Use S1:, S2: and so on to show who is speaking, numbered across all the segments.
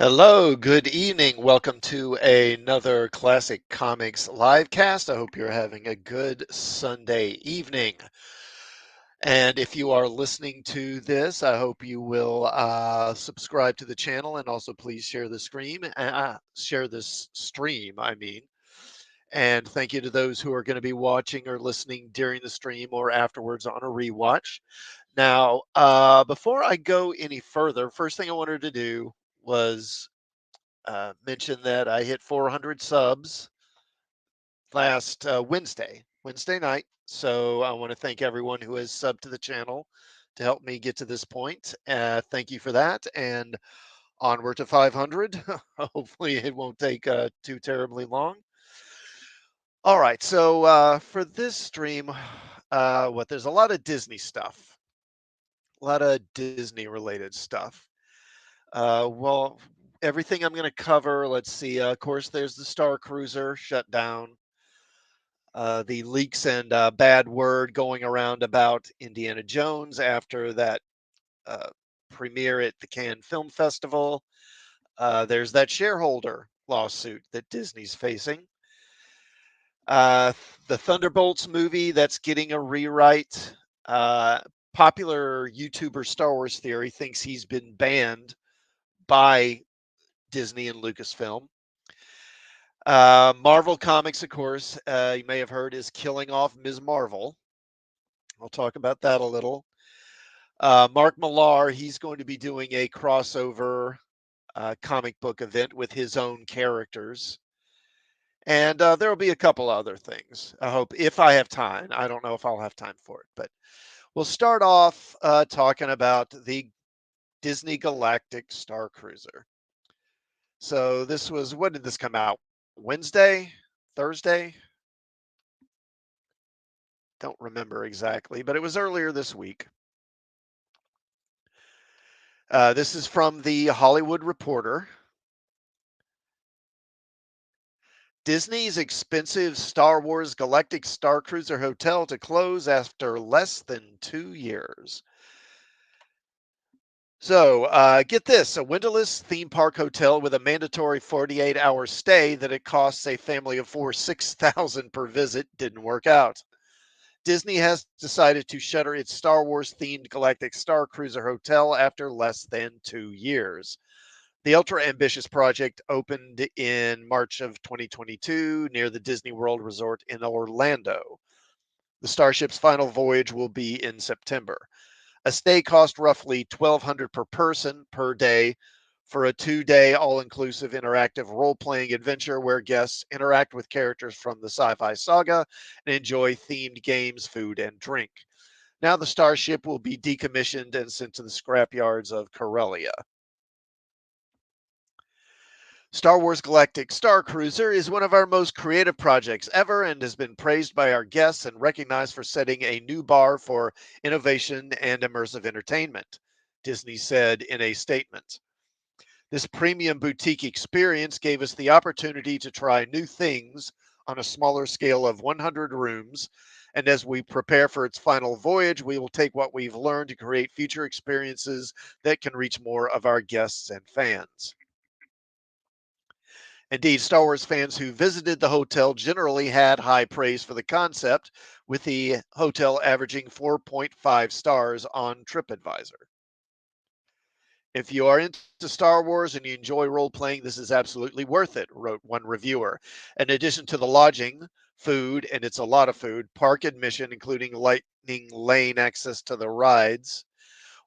S1: Hello, good evening. Welcome to another Classic Comics livecast. I hope you're having a good Sunday evening. And if you are listening to this, I hope you will subscribe to the channel and also please share this stream, I mean. And thank you to those who are going to be watching or listening during the stream or afterwards on a rewatch. Now, before I go any further, first thing I wanted to do was mention that I hit 400 subs last Wednesday night. So I want to thank everyone who has subbed to the channel to help me get to this point. Thank you for that. And onward to 500. Hopefully, it won't take too terribly long. All right. So for this stream, there's a lot of Disney stuff, a lot of Disney related stuff. Well, everything I'm going to cover, let's see. Of course, there's the Starcruiser shut down. The leaks and bad word going around about Indiana Jones after that uh, premiere at the Cannes Film Festival. There's that shareholder lawsuit that Disney's facing. Uh, the Thunderbolts movie that's getting a rewrite. Uh, Popular YouTuber Star Wars Theory thinks he's been banned by Disney and Lucasfilm. Marvel Comics, of course, you may have heard, is killing off Ms. Marvel. I'll talk about that a little. Mark Millar, he's going to be doing a crossover comic book event with his own characters. And there will be a couple other things. I hope, if I have time. I don't know if I'll have time for it, but we'll start off talking about the Disney Galactic Starcruiser. So this was, when did this come out? Wednesday? Thursday? Don't remember exactly, but it was earlier this week. This is from the Hollywood Reporter. Disney's expensive Star Wars Galactic Starcruiser Hotel to close after less than 2 years. So, get this, a windowless theme park hotel with a mandatory 48-hour stay that it costs a family of four $6,000 per visit didn't work out. Disney has decided to shutter its Star Wars themed Galactic Starcruiser Hotel after less than 2 years. The ultra ambitious project opened in March of 2022 near the Disney World Resort in Orlando. The Starship's final voyage will be in September. A stay cost roughly $1,200 per person per day for a 2-day all-inclusive interactive role-playing adventure where guests interact with characters from the sci-fi saga and enjoy themed games, food, and drink. Now the Starship will be decommissioned and sent to the scrapyards of Corellia. Star Wars Galactic Starcruiser is one of our most creative projects ever and has been praised by our guests and recognized for setting a new bar for innovation and immersive entertainment, Disney said in a statement. This premium boutique experience gave us the opportunity to try new things on a smaller scale of 100 rooms, and as we prepare for its final voyage, we will take what we've learned to create future experiences that can reach more of our guests and fans. Indeed, Star Wars fans who visited the hotel generally had high praise for the concept, with the hotel averaging 4.5 stars on TripAdvisor. If you are into Star Wars and you enjoy role playing, this is absolutely worth it, wrote one reviewer. In addition to the lodging, food, and it's a lot of food, park admission, including lightning lane access to the rides,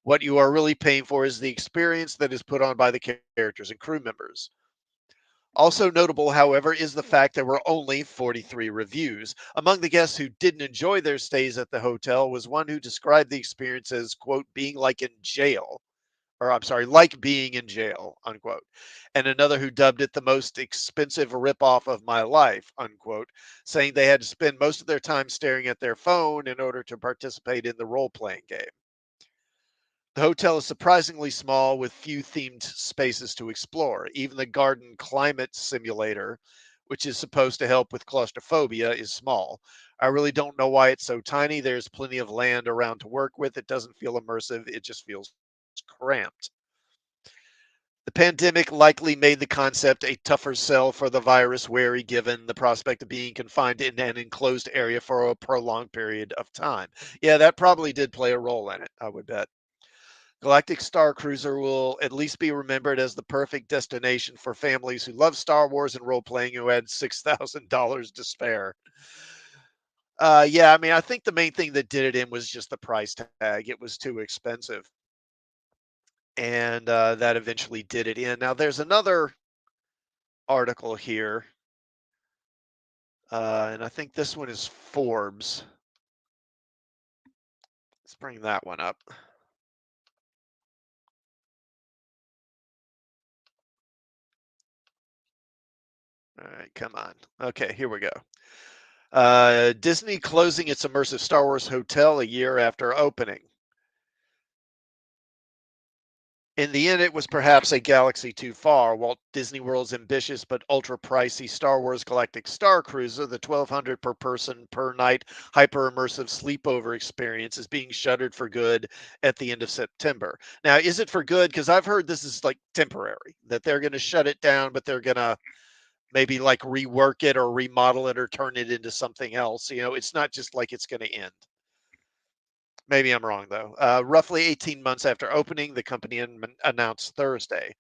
S1: what you are really paying for is the experience that is put on by the characters and crew members. Also notable, however, is the fact there were only 43 reviews. Among the guests who didn't enjoy their stays at the hotel was one who described the experience as, quote, being like in jail, or I'm sorry, like being in jail, unquote, and another who dubbed it the most expensive ripoff of my life, unquote, saying they had to spend most of their time staring at their phone in order to participate in the role playing game. The hotel is surprisingly small with few themed spaces to explore. Even the garden climate simulator, which is supposed to help with claustrophobia, is small. I really don't know why it's so tiny. There's plenty of land around to work with. It doesn't feel immersive, it just feels cramped. The pandemic likely made the concept a tougher sell for the virus wary given the prospect of being confined in an enclosed area for a prolonged period of time. Yeah, that probably did play a role in it, I would bet. Galactic Starcruiser will at least be remembered as the perfect destination for families who love Star Wars and role playing who had $6,000 to spare. Yeah, I mean, I think the main thing that did it in was just the price tag. It was too expensive, and that eventually did it in. Now, there's another article here, and I think this one is Forbes. Let's bring that one up. All right, come on. Okay, here we go. Disney closing its immersive Star Wars hotel a year after opening. In the end, it was perhaps a galaxy too far. Walt Disney World's ambitious but ultra pricey Star Wars Galactic Starcruiser, the 1,200 per person per night hyper immersive sleepover experience, is being shuttered for good at the end of September. Now, is it for good? Because I've heard this is like temporary, that they're going to shut it down, but they're going to maybe like rework it or remodel it or turn it into something else. It's not just like it's going to end. Maybe I'm wrong, though. Roughly 18 months after opening, the company announced Thursday.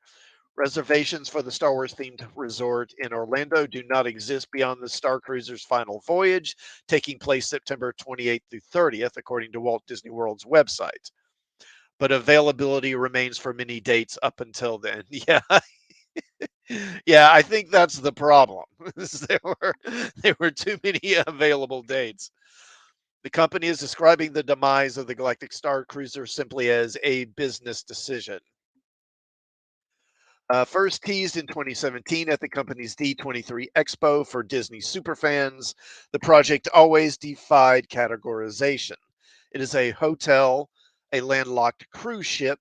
S1: Reservations for the Star Wars themed resort in Orlando do not exist beyond the Star Cruiser's final voyage, taking place September 28th through 30th, according to Walt Disney World's website. But availability remains for many dates up until then. Yeah, yeah, I think that's the problem. There were too many available dates. The company is describing the demise of the Galactic Star Cruiser simply as a business decision. First teased in 2017 at the company's D23 Expo for Disney superfans, the project always defied categorization. It is a hotel, a landlocked cruise ship,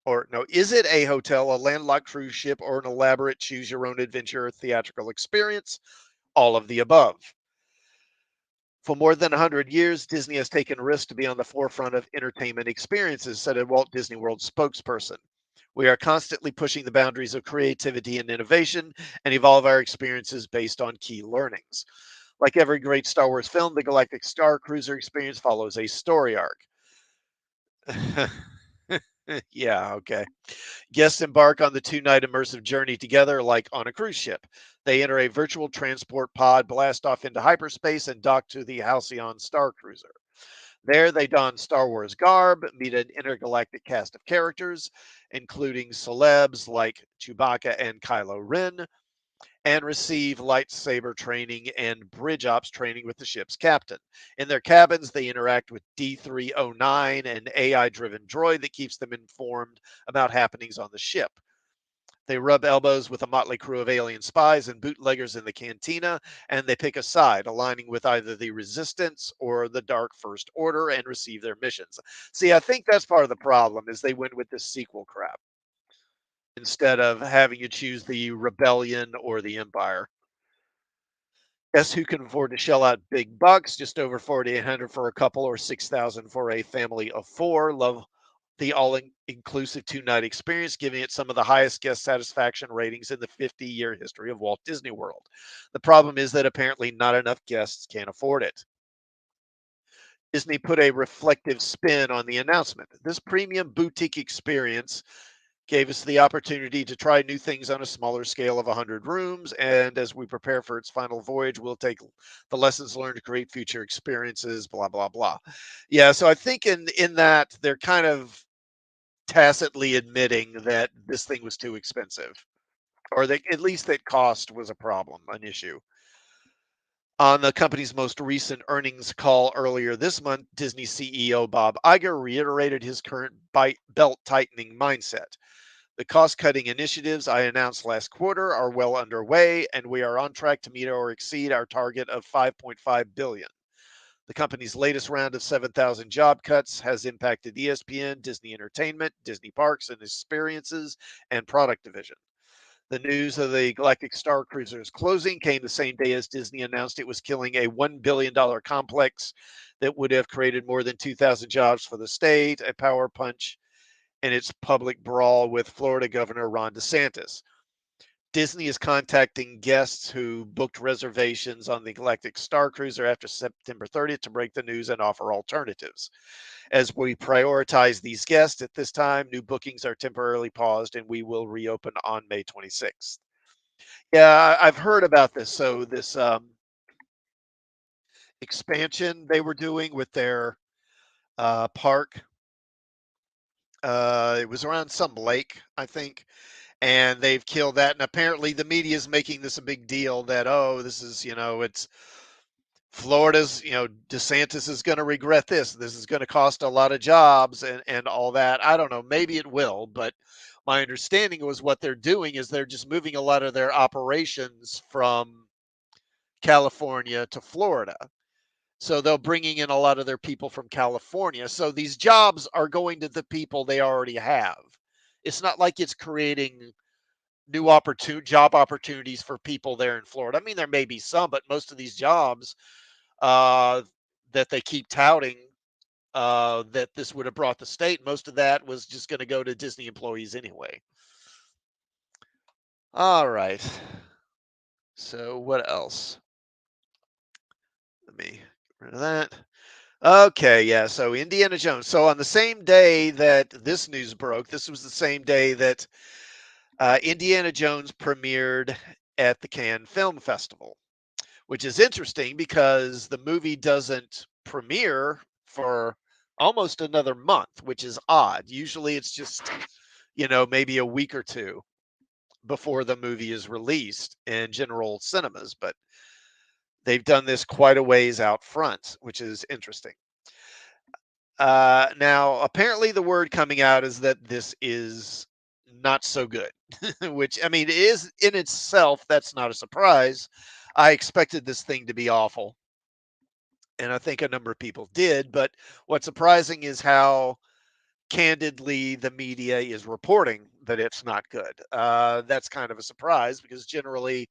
S1: or no, is it a hotel, a landlocked cruise ship, or an elaborate choose your own adventure theatrical experience? All of the above. For more than 100 years, Disney has taken risks to be on the forefront of entertainment experiences, said a Walt Disney World spokesperson. We are constantly pushing the boundaries of creativity and innovation and evolve our experiences based on key learnings. Like every great Star Wars film, the Galactic Star Cruiser experience follows a story arc. Yeah, okay. Guests embark on the 2 night immersive journey together, like on a cruise ship. They enter a virtual transport pod, blast off into hyperspace, and dock to the Halcyon Star Cruiser. There, they don Star Wars garb, meet an intergalactic cast of characters, including celebs like Chewbacca and Kylo Ren, and receive lightsaber training and bridge ops training with the ship's captain. In their cabins, they interact with D309, an AI driven droid that keeps them informed about happenings on the ship. They rub elbows with a motley crew of alien spies and bootleggers in the cantina, and they pick a side, aligning with either the Resistance or the Dark First Order, and receive their missions. See, I think that's part of the problem is they went with this sequel crap instead of having you choose the Rebellion or the Empire. Guess who can afford to shell out big bucks? Just over 4,800 for a couple, or 6,000 for a family of four. Love the all-inclusive 2 night experience, giving it some of the highest guest satisfaction ratings in the 50-year history of Walt Disney World. The problem is that apparently not enough guests can afford it. Disney put a reflective spin on the announcement. This premium boutique experience gave us the opportunity to try new things on a smaller scale of 100 rooms. And as we prepare for its final voyage, we'll take the lessons learned to create future experiences, blah, blah, blah. Yeah, so I think in that they're kind of tacitly admitting that this thing was too expensive, or that at least that cost was a problem, an issue. On the company's most recent earnings call earlier this month, Disney CEO Bob Iger reiterated his current belt tightening mindset. The cost cutting initiatives I announced last quarter are well underway, and we are on track to meet or exceed our target of 5.5 billion. The company's latest round of 7,000 job cuts has impacted ESPN, Disney Entertainment, Disney Parks and Experiences, and Product Division. The news of the Galactic Star Cruiser's closing came the same day as Disney announced it was killing a $1 billion complex that would have created more than 2,000 jobs for the state, a power punch in its public brawl with Florida Governor Ron DeSantis. Disney is contacting guests who booked reservations on the Galactic Starcruiser after September 30th to break the news and offer alternatives. As we prioritize these guests at this time, new bookings are temporarily paused and we will reopen on May 26th. Yeah, I've heard about this. So, this expansion they were doing with their park, it was around some lake, I think, and they've killed that. And apparently, the media is making this a big deal that, oh, this is, it's Florida's, DeSantis is going to regret this. This is going to cost a lot of jobs and all that. I don't know. Maybe it will, but my understanding was what they're doing is they're just moving a lot of their operations from California to Florida. So they're bringing in a lot of their people from California. So these jobs are going to the people they already have. It's not like it's creating new job opportunities for people there in Florida. I mean, there may be some, but most of these jobs uh, that they keep touting that this would have brought the state, most of that was just going to go to Disney employees anyway. All right. So what else? Let me get rid of that. Okay, yeah. So Indiana Jones. So on the same day that this news broke, this was the same day that Indiana Jones premiered at the Cannes Film Festival, which is interesting because the movie doesn't premiere for almost another month, which is odd. Usually it's just, maybe a week or two before the movie is released in general cinemas, but they've done this quite a ways out front, which is interesting. Now, apparently, the word coming out is that this is not so good, which, I mean, is in itself, that's not a surprise. I expected this thing to be awful, and I think a number of people did. But what's surprising is how candidly the media is reporting that it's not good. That's kind of a surprise because generally,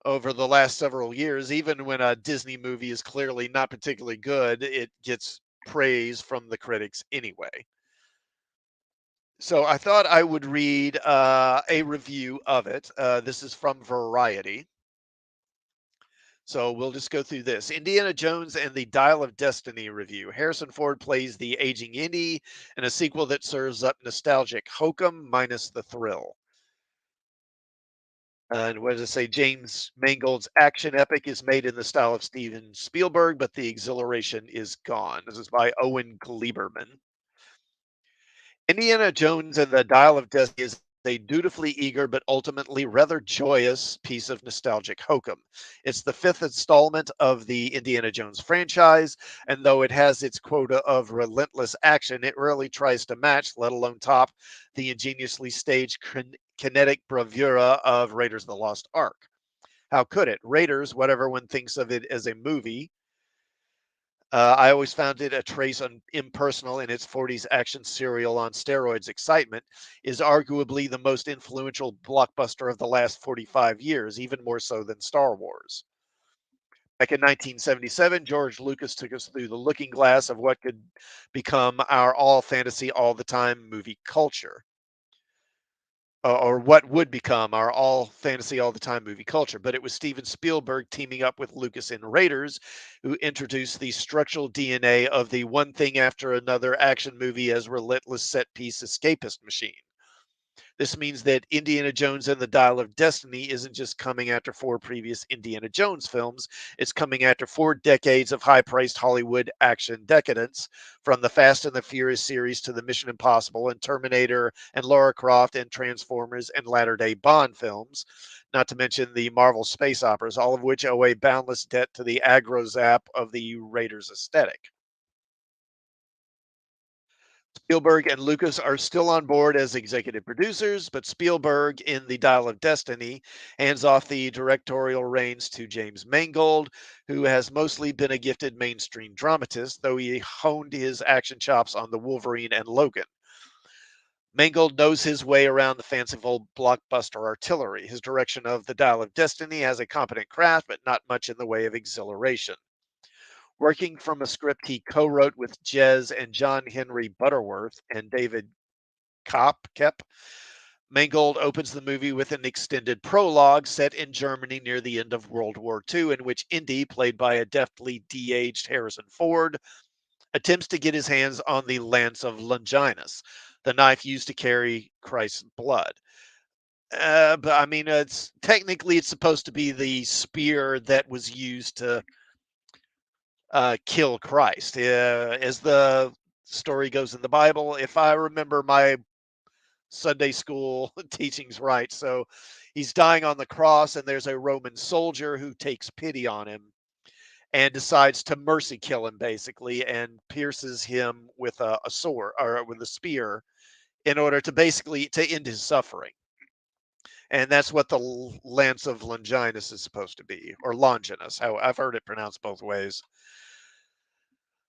S1: over the last several years, even when a Disney movie is clearly not particularly good, it gets praise from the critics anyway. So I thought I would read a review of it. This is from Variety. So we'll just go through this. Indiana Jones and the Dial of Destiny review. Harrison Ford plays the aging Indy in a sequel that serves up nostalgic hokum minus the thrill. And what does it say? James Mangold's action epic is made in the style of Steven Spielberg, but the exhilaration is gone. This is by Owen Gleiberman. Indiana Jones and the Dial of Destiny is a dutifully eager but ultimately rather joyous piece of nostalgic hokum. It's the fifth installment of the Indiana Jones franchise, and though it has its quota of relentless action, it rarely tries to match, let alone top, the ingeniously staged kinetic bravura of Raiders of the Lost Ark. How could it? Raiders, whatever one thinks of it as a movie, I always found it a trace impersonal in its 40s action serial on steroids excitement, is arguably the most influential blockbuster of the last 45 years, even more so than Star Wars. Back in 1977, George Lucas took us through the looking glass of what could become our all fantasy, all the time movie culture. Or what would become our all fantasy all the time movie culture. But it was Steven Spielberg teaming up with Lucas in Raiders who introduced the structural DNA of the one thing after another action movie as relentless set piece escapist machine. This means that Indiana Jones and the Dial of Destiny isn't just coming after four previous Indiana Jones films, it's coming after 4 decades of high priced Hollywood action decadence, from the Fast and the Furious series to the Mission Impossible and Terminator and Lara Croft and Transformers and latter day Bond films, not to mention the Marvel space operas, all of which owe a boundless debt to the aggro zap of the Raiders aesthetic. Spielberg and Lucas are still on board as executive producers, but Spielberg in The Dial of Destiny hands off the directorial reins to James Mangold, who has mostly been a gifted mainstream dramatist, though he honed his action chops on The Wolverine and Logan. Mangold knows his way around the fanciful blockbuster artillery. His direction of The Dial of Destiny has a competent craft, but not much in the way of exhilaration. Working from a script he co-wrote with Jez and John Henry Butterworth and David Kep. Mangold opens the movie with an extended prologue set in Germany near the end of World War II, in which Indy, played by a deftly de-aged Harrison Ford, attempts to get his hands on the lance of Longinus, the knife used to carry Christ's blood. But I mean, it's supposed to be the spear that was used to kill Christ. As the story goes in the Bible, if I remember my Sunday school teachings right, so he's dying on the cross, and there's a Roman soldier who takes pity on him and decides to mercy kill him, basically, and pierces him with a sword or with a spear in order to basically to end his suffering. And that's what the lance of Longinus is supposed to be, or Longinus. How I've heard it pronounced both ways.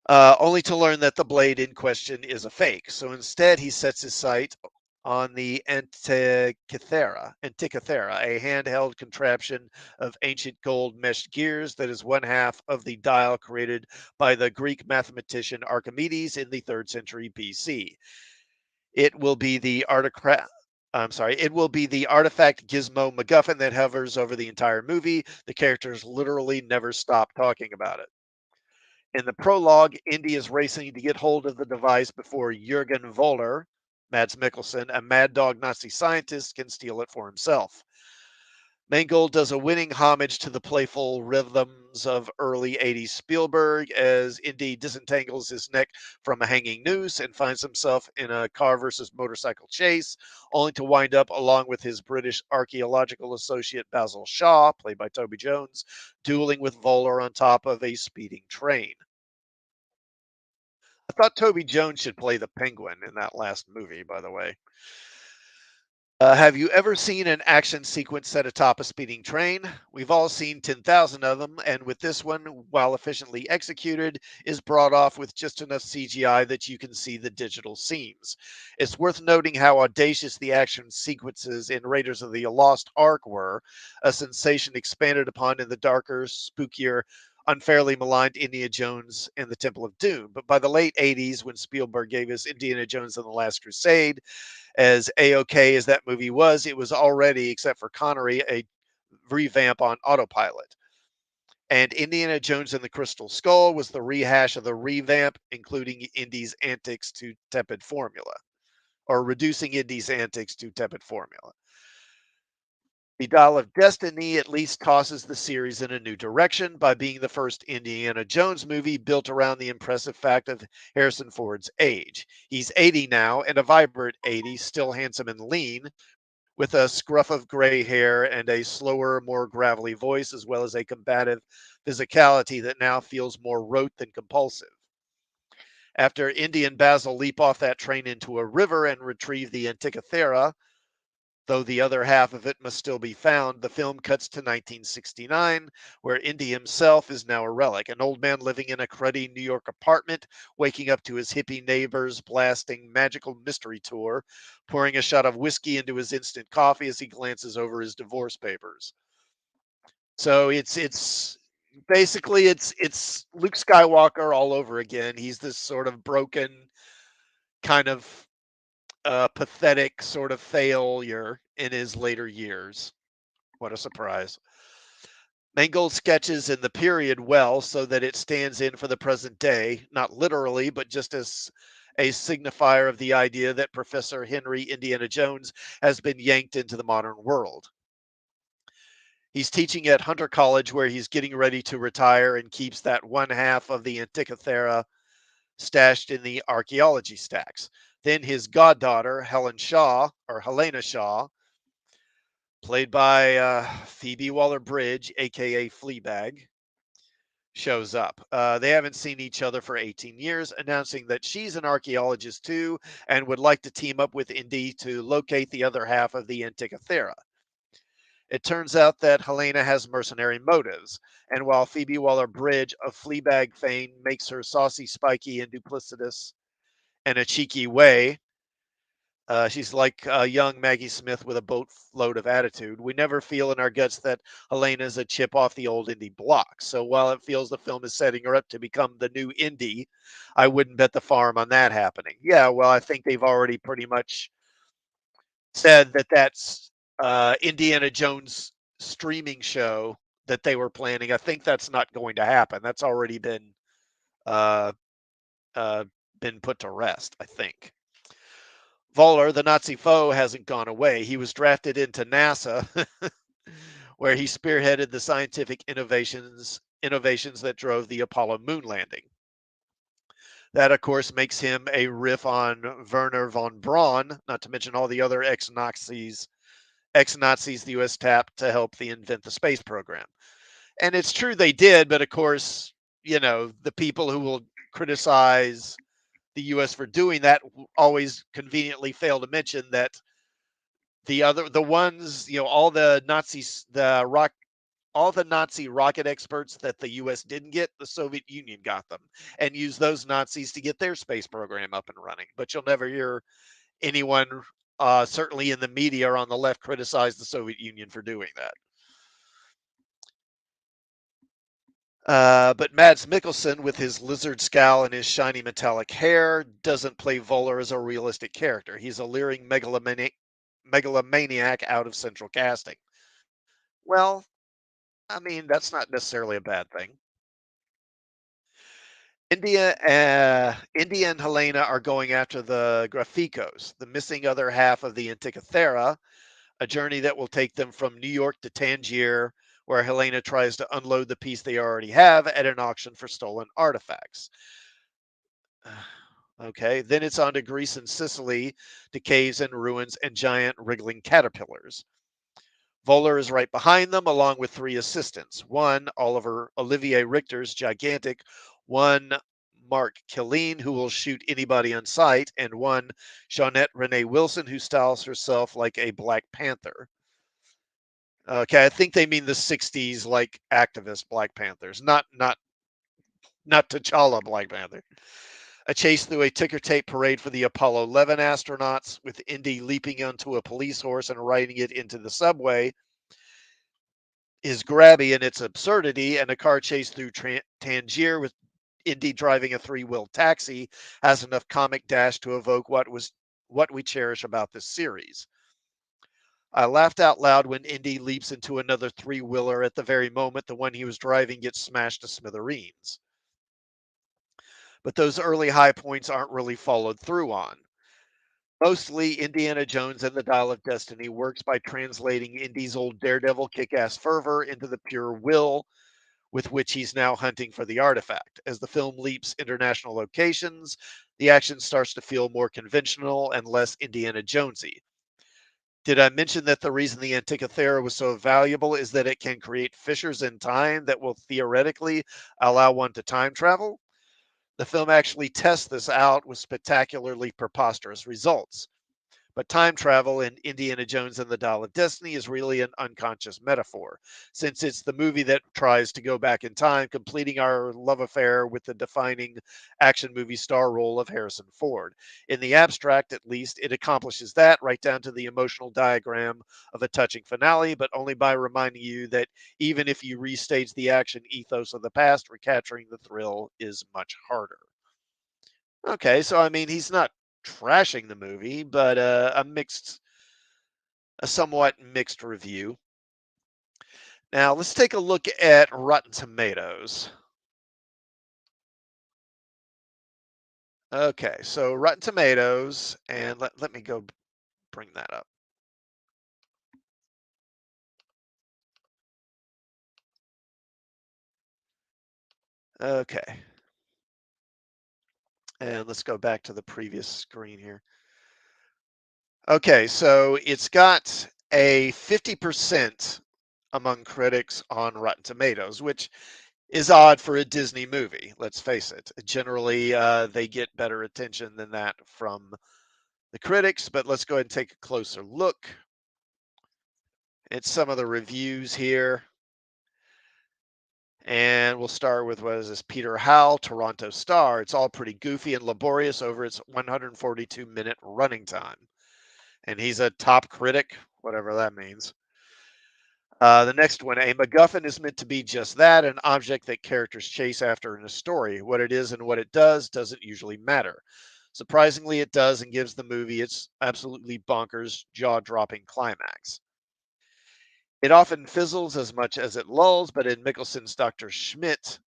S1: Only to learn that the blade in question is a fake. So instead, he sets his sight on the Antikythera, a handheld contraption of ancient gold meshed gears that is one half of the dial created by the Greek mathematician Archimedes in the 3rd century BC. It will be the artifact. I'm sorry. It will be the artifact gizmo MacGuffin that hovers over the entire movie. The characters literally never stop talking about it. In the prologue, Indy is racing to get hold of the device before Jurgen Voller, Mads Mikkelsen, a mad dog Nazi scientist, can steal it for himself. Mangold does a winning homage to the playful rhythms of early 80s Spielberg as Indy disentangles his neck from a hanging noose and finds himself in a car versus motorcycle chase, only to wind up along with his British archaeological associate Basil Shaw, played by Toby Jones, dueling with Voller on top of a speeding train. I thought Toby Jones should play the Penguin in that last movie, by the way. Have you ever seen an action sequence set atop a speeding train? We've all seen 10,000 of them, and with this one, while efficiently executed, is brought off with just enough CGI that you can see the digital seams. It's worth noting how audacious the action sequences in Raiders of the Lost Ark were, a sensation expanded upon in the darker, spookier, unfairly maligned Indiana Jones and the Temple of Doom. But by the late 80s, when Spielberg gave us Indiana Jones and the Last Crusade, as a-okay as that movie was, it was already, except for Connery, a revamp on autopilot. And Indiana Jones and the Crystal Skull was the rehash of the revamp, including Indy's antics to tepid formula, or reducing Indy's antics to tepid formula. The Dial of Destiny at least tosses the series in a new direction by being the first Indiana Jones movie built around the impressive fact of Harrison Ford's age. He's 80 now, and a vibrant 80, still handsome and lean, with a scruff of gray hair and a slower, more gravelly voice, as well as a combative physicality that now feels more rote than compulsive. After Indy and Basil leap off that train into a river and retrieve the Antikythera, though the other half of it must still be found, the film cuts to 1969, where Indy himself is now a relic, an old man living in a cruddy New York apartment, waking up to his hippie neighbors blasting Magical Mystery Tour, pouring a shot of whiskey into his instant coffee as he glances over his divorce papers. So it's basically it's Luke Skywalker all over again. He's this sort of broken, kind of pathetic sort of failure in his later years. What a surprise. Mangold sketches in the period well so that it stands in for the present day, not literally, but just as a signifier of the idea that Professor Henry Indiana Jones has been yanked into the modern world. He's teaching at Hunter College, where he's getting ready to retire and keeps that one half of the Antikythera stashed in the archaeology stacks. Then his goddaughter, Helen Shaw, or Helena Shaw, played by Phoebe Waller-Bridge, aka Fleabag, shows up. They haven't seen each other for 18 years, announcing that she's an archaeologist too and would like to team up with Indy to locate the other half of the Antikythera. It turns out that Helena has mercenary motives, and while Phoebe Waller-Bridge of Fleabag fame makes her saucy, spiky, and duplicitous in a cheeky way, she's like young Maggie Smith with a boatload of attitude. We never feel in our guts that Helena's a chip off the old Indy block. So while it feels the film is setting her up to become the new Indy, I wouldn't bet the farm on that happening. Yeah, well, I think they've already pretty much said that that's Indiana Jones streaming show that they were planning. I think that's not going to happen. That's already uh, uh, been put to rest, I think. Voller, the Nazi foe, hasn't gone away. He was drafted into NASA, where he spearheaded the scientific innovations that drove the Apollo moon landing. That, of course, makes him a riff on Werner von Braun, not to mention all the other ex-Nazis the U.S. tapped to help the invent the space program. And it's true they did, but of course, the people who will criticize the U.S. for doing that always conveniently fail to mention that the ones, all the Nazis, all the Nazi rocket experts that the U.S. didn't get, the Soviet Union got them and used those Nazis to get their space program up and running. But you'll never hear anyone, certainly in the media or on the left, criticize the Soviet Union for doing that. But Mads Mikkelsen, with his lizard scowl and his shiny metallic hair, doesn't play Voller as a realistic character. He's a leering megalomaniac out of central casting. Well, I mean, that's not necessarily a bad thing. India and Helena are going after the Graficos, the missing other half of the Antikythera, a journey that will take them from New York to Tangier, where Helena tries to unload the piece they already have at an auction for stolen artifacts. Okay, then it's on to Greece and Sicily, to caves and ruins and giant wriggling caterpillars. Voller is right behind them, along with three assistants. One, Olivier Richter's gigantic, one, Mark Killeen, who will shoot anybody on sight, and one, Jeanette Renee Wilson, who styles herself like a Black Panther. Okay, I think they mean the '60s, like activist Black Panthers, not T'Challa Black Panther. A chase through a ticker tape parade for the Apollo 11 astronauts, with Indy leaping onto a police horse and riding it into the subway, is grabby in its absurdity, and a car chase through Tangier with Indy driving a three-wheel taxi has enough comic dash to evoke what we cherish about this series. I laughed out loud when Indy leaps into another three-wheeler at the very moment the one he was driving gets smashed to smithereens. But those early high points aren't really followed through on. Mostly, Indiana Jones and the Dial of Destiny works by translating Indy's old daredevil kick-ass fervor into the pure will with which he's now hunting for the artifact. As the film leaps international locations, the action starts to feel more conventional and less Indiana Jonesy. Did I mention that the reason the Antikythera was so valuable is that it can create fissures in time that will theoretically allow one to time travel? The film actually tests this out with spectacularly preposterous results. But time travel in Indiana Jones and the Dial of Destiny is really an unconscious metaphor, since it's the movie that tries to go back in time, completing our love affair with the defining action movie star role of Harrison Ford. In the abstract, at least, it accomplishes that right down to the emotional diagram of a touching finale, but only by reminding you that even if you restage the action ethos of the past, recapturing the thrill is much harder. Okay, so I mean, he's not trashing the movie, but a somewhat mixed review. Now let's take a look at Rotten Tomatoes. Okay, so Rotten Tomatoes, and let me go bring that up. Okay, and let's go back to the previous screen here. Okay, so it's got a 50% among critics on Rotten Tomatoes, which is odd for a Disney movie. Let's face it. Generally, they get better attention than that from the critics, but let's go ahead and take a closer look at some of the reviews here. And we'll start with what is this? Peter Howell, Toronto Star. It's all pretty goofy and laborious over its 142-minute running time. And he's a top critic, whatever that means. The next one, a MacGuffin is meant to be just that, an object that characters chase after in a story. What it is and what it does doesn't usually matter. Surprisingly, it does and gives the movie its absolutely bonkers, jaw dropping climax. It often fizzles as much as it lulls, but in Mickelson's Dr. Schmidt,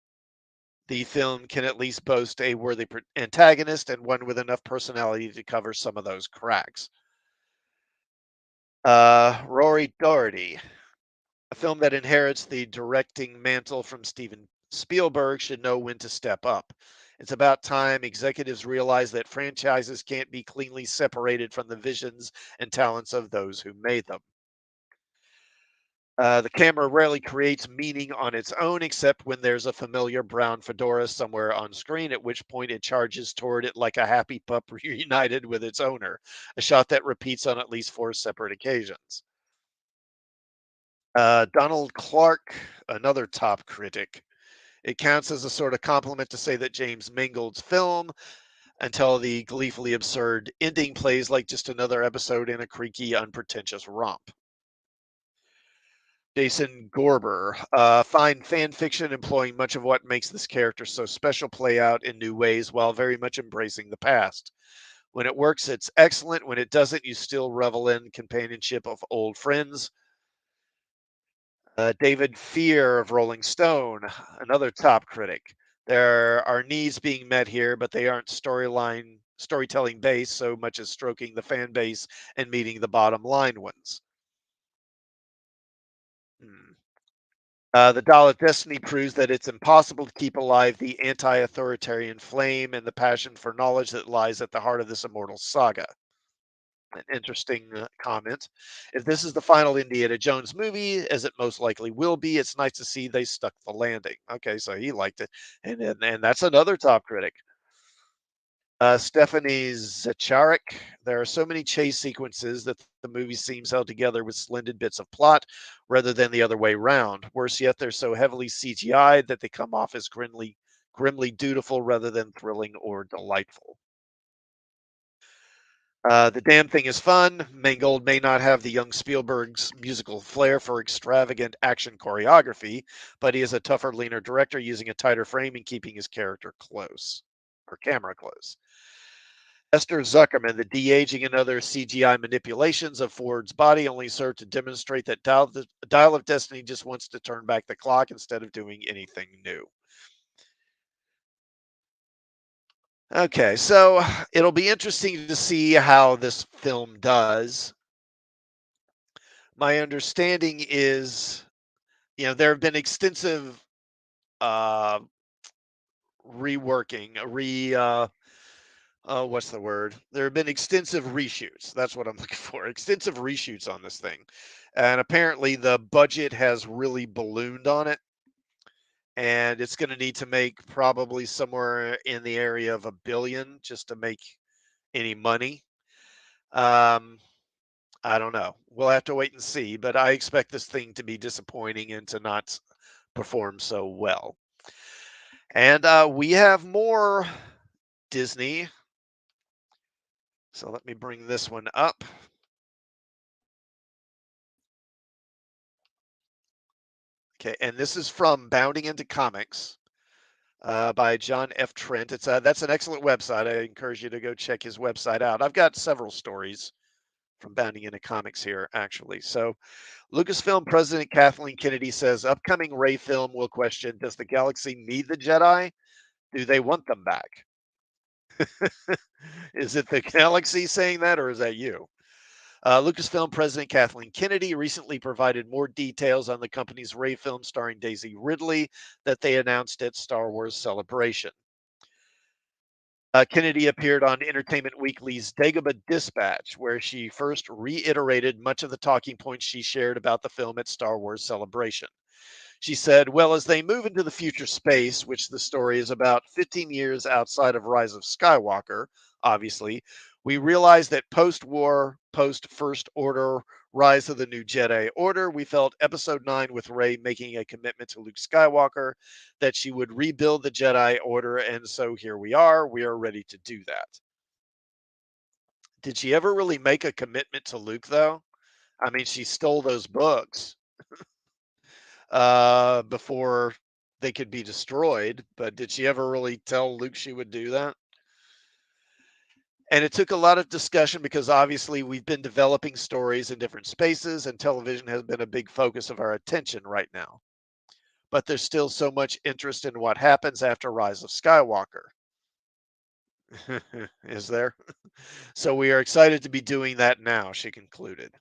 S1: the film can at least boast a worthy antagonist and one with enough personality to cover some of those cracks. Rory Doherty, a film that inherits the directing mantle from Steven Spielberg, should know when to step up. It's about time executives realize that franchises can't be cleanly separated from the visions and talents of those who made them. The camera rarely creates meaning on its own, except when there's a familiar brown fedora somewhere on screen, at which point it charges toward it like a happy pup reunited with its owner, a shot that repeats on at least four separate occasions. Donald Clark, another top critic. It counts as a sort of compliment to say that James Mangold's film, until the gleefully absurd ending, plays like just another episode in a creaky, unpretentious romp. Jason Gorber, fine fan fiction employing much of what makes this character so special play out in new ways while very much embracing the past. When it works, it's excellent. When it doesn't, you still revel in companionship of old friends. David Fear of Rolling Stone, another top critic. There are needs being met here, but they aren't storytelling based so much as stroking the fan base and meeting the bottom line ones. Hmm. The Dial of Destiny proves that it's impossible to keep alive the anti authoritarian flame and the passion for knowledge that lies at the heart of this immortal saga. An interesting comment. If this is the final Indiana Jones movie, as it most likely will be, it's nice to see they stuck the landing. Okay, so he liked it. And that's another top critic. Stephanie Zacharek. There are so many chase sequences that the movie seems held together with splendid bits of plot rather than the other way round. Worse yet, they're so heavily CGI'd that they come off as grimly dutiful rather than thrilling or delightful. The damn thing is fun. Mangold may not have the young Spielberg's musical flair for extravagant action choreography, but he is a tougher, leaner director using a tighter frame and keeping his character close, or camera close. Esther Zuckerman, the de-aging and other CGI manipulations of Ford's body only serve to demonstrate that Dial of Destiny just wants to turn back the clock instead of doing anything new. Okay, so it'll be interesting to see how this film does. My understanding is, there have been extensive uh, reworking, what's the word? There have been extensive reshoots. That's what I'm looking for. Extensive reshoots on this thing. And apparently the budget has really ballooned on it. And it's going to need to make probably somewhere in the area of 1 billion just to make any money. Um, I don't know. We'll have to wait and see, but I expect this thing to be disappointing and to not perform so well. And we have more Disney. So let me bring this one up. Okay, and this is from Bounding into Comics by John F. Trent. That's an excellent website. I encourage you to go check his website out. I've got several stories from Bounding into Comics here, actually. So Lucasfilm President Kathleen Kennedy says upcoming Ray film will question: does the galaxy need the Jedi? Do they want them back? Is it the galaxy saying that, or is that you? Lucasfilm President Kathleen Kennedy recently provided more details on the company's Ray film starring Daisy Ridley that they announced at Star Wars Celebration. Kennedy appeared on Entertainment Weekly's Dagobah Dispatch, where she first reiterated much of the talking points she shared about the film at Star Wars Celebration. She said, well, as they move into the future space, which the story is about 15 years outside of Rise of Skywalker, obviously, we realize that post war, post First Order, Rise of the New Jedi Order, we felt episode 9 with Rey making a commitment to Luke Skywalker that she would rebuild the Jedi Order. And so here we are. We are ready to do that. Did she ever really make a commitment to Luke, though? I mean, she stole those books before they could be destroyed. But did she ever really tell Luke she would do that? And it took a lot of discussion because obviously we've been developing stories in different spaces, and television has been a big focus of our attention right now. But there's still so much interest in what happens after Rise of Skywalker. Is there? So we are excited to be doing that now, she concluded.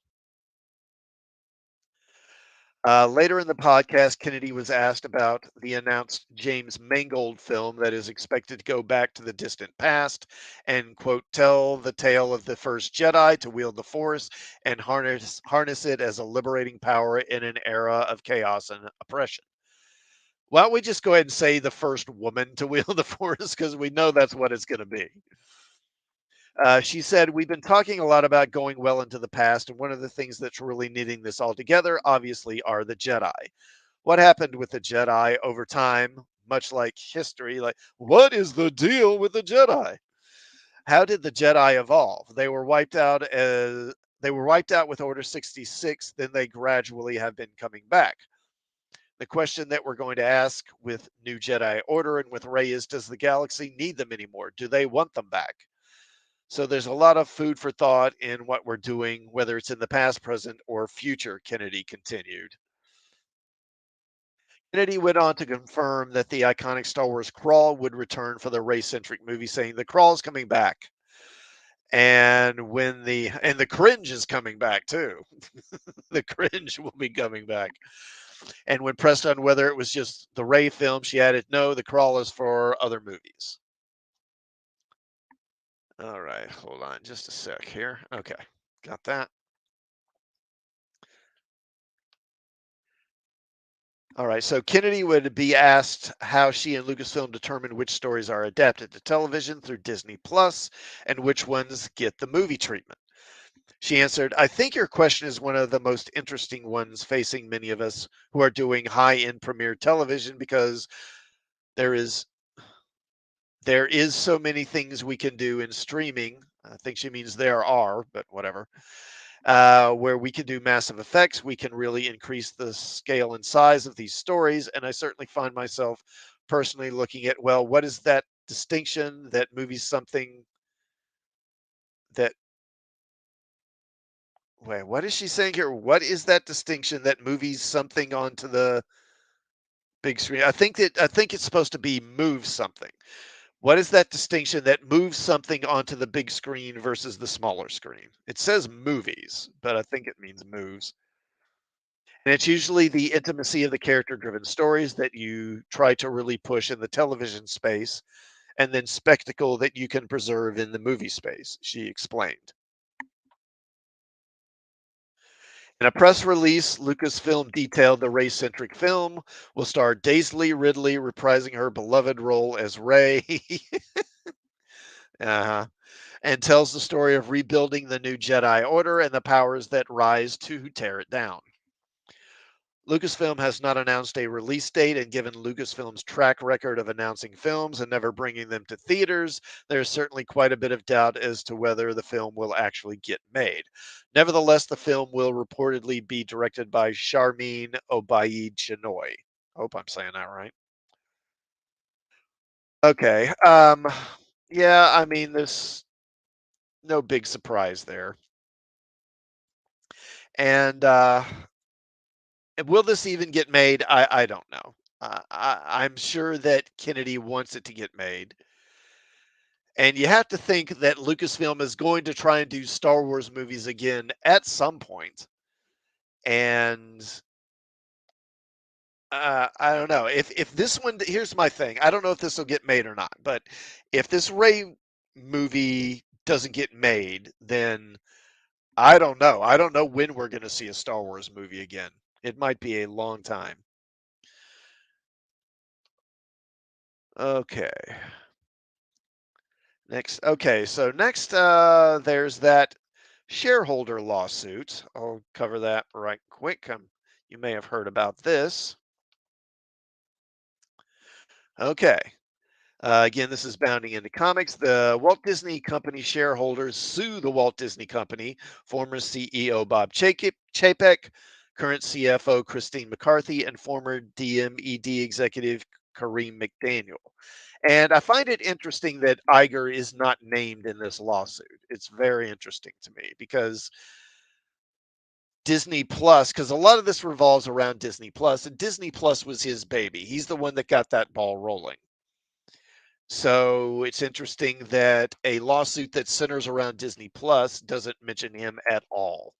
S1: Later in the podcast, Kennedy was asked about the announced James Mangold film that is expected to go back to the distant past and, quote, tell the tale of the first Jedi to wield the Force and harness it as a liberating power in an era of chaos and oppression. Why don't we just go ahead and say the first woman to wield the Force because we know that's what it's going to be. She said, we've been talking a lot about going well into the past, and one of the things that's really knitting this all together, obviously, are the Jedi. What happened with the Jedi over time, much like history, like, what is the deal with the Jedi? How did the Jedi evolve? They were wiped out with Order 66, then they gradually have been coming back. The question that we're going to ask with New Jedi Order and with Rey is, does the galaxy need them anymore? Do they want them back? So there's a lot of food for thought in what we're doing, whether it's in the past, present, or future, Kennedy continued. Kennedy went on to confirm that the iconic Star Wars crawl would return for the race-centric movie, saying the crawl is coming back. And the cringe is coming back too. The cringe will be coming back. And when pressed on whether it was just the Ray film, she added, no, the crawl is for other movies. All right, hold on just a sec here. Okay, got that. All right, so Kennedy would be asked how she and Lucasfilm determine which stories are adapted to television through Disney Plus and which ones get the movie treatment. She answered, I think your question is one of the most interesting ones facing many of us who are doing high-end premiere television because there is there is so many things we can do in streaming. I think she means there are, but whatever. Where we can do massive effects, we can really increase the scale and size of these stories. And I certainly find myself personally looking at, well, what is that distinction that movies something that, wait, what is she saying here? What is that distinction that movies something onto the big screen? I think it's supposed to be move something. What is that distinction that moves something onto the big screen versus the smaller screen? It says movies, but I think it means moves. And it's usually the intimacy of the character driven stories that you try to really push in the television space, and then spectacle that you can preserve in the movie space, she explained. In a press release, Lucasfilm detailed the Rey centric film will star Daisy Ridley reprising her beloved role as Rey. uh-huh. And tells the story of rebuilding the new Jedi Order and the powers that rise to tear it down. Lucasfilm has not announced a release date, and given Lucasfilm's track record of announcing films and never bringing them to theaters, there's certainly quite a bit of doubt as to whether the film will actually get made. Nevertheless, the film will reportedly be directed by Sharmeen Obaid Chinoy. Hope I'm saying that right. Okay. Yeah, I mean, there's no big surprise there. And will this even get made? I don't know. I'm sure that Kennedy wants it to get made. And you have to think that Lucasfilm is going to try and do Star Wars movies again at some point. And I don't know if this one. Here's my thing. I don't know if this will get made or not. But if this Ray movie doesn't get made, then I don't know. I don't know when we're going to see a Star Wars movie again. It might be a long time. Okay. So next, there's that shareholder lawsuit. I'll cover that right quick. You may have heard about this. Okay. Again, this is bounding into comics. The Walt Disney Company shareholders sue the Walt Disney Company, former CEO Bob Chapek, current CFO Christine McCarthy, and former DMED executive Kareem McDaniel, And I find it interesting that Iger is not named in this lawsuit. It's very interesting to me because Disney Plus, because a lot of this revolves around Disney Plus, and Disney Plus was his baby. He's the one that got that ball rolling. So it's interesting that a lawsuit that centers around Disney Plus doesn't mention him at all.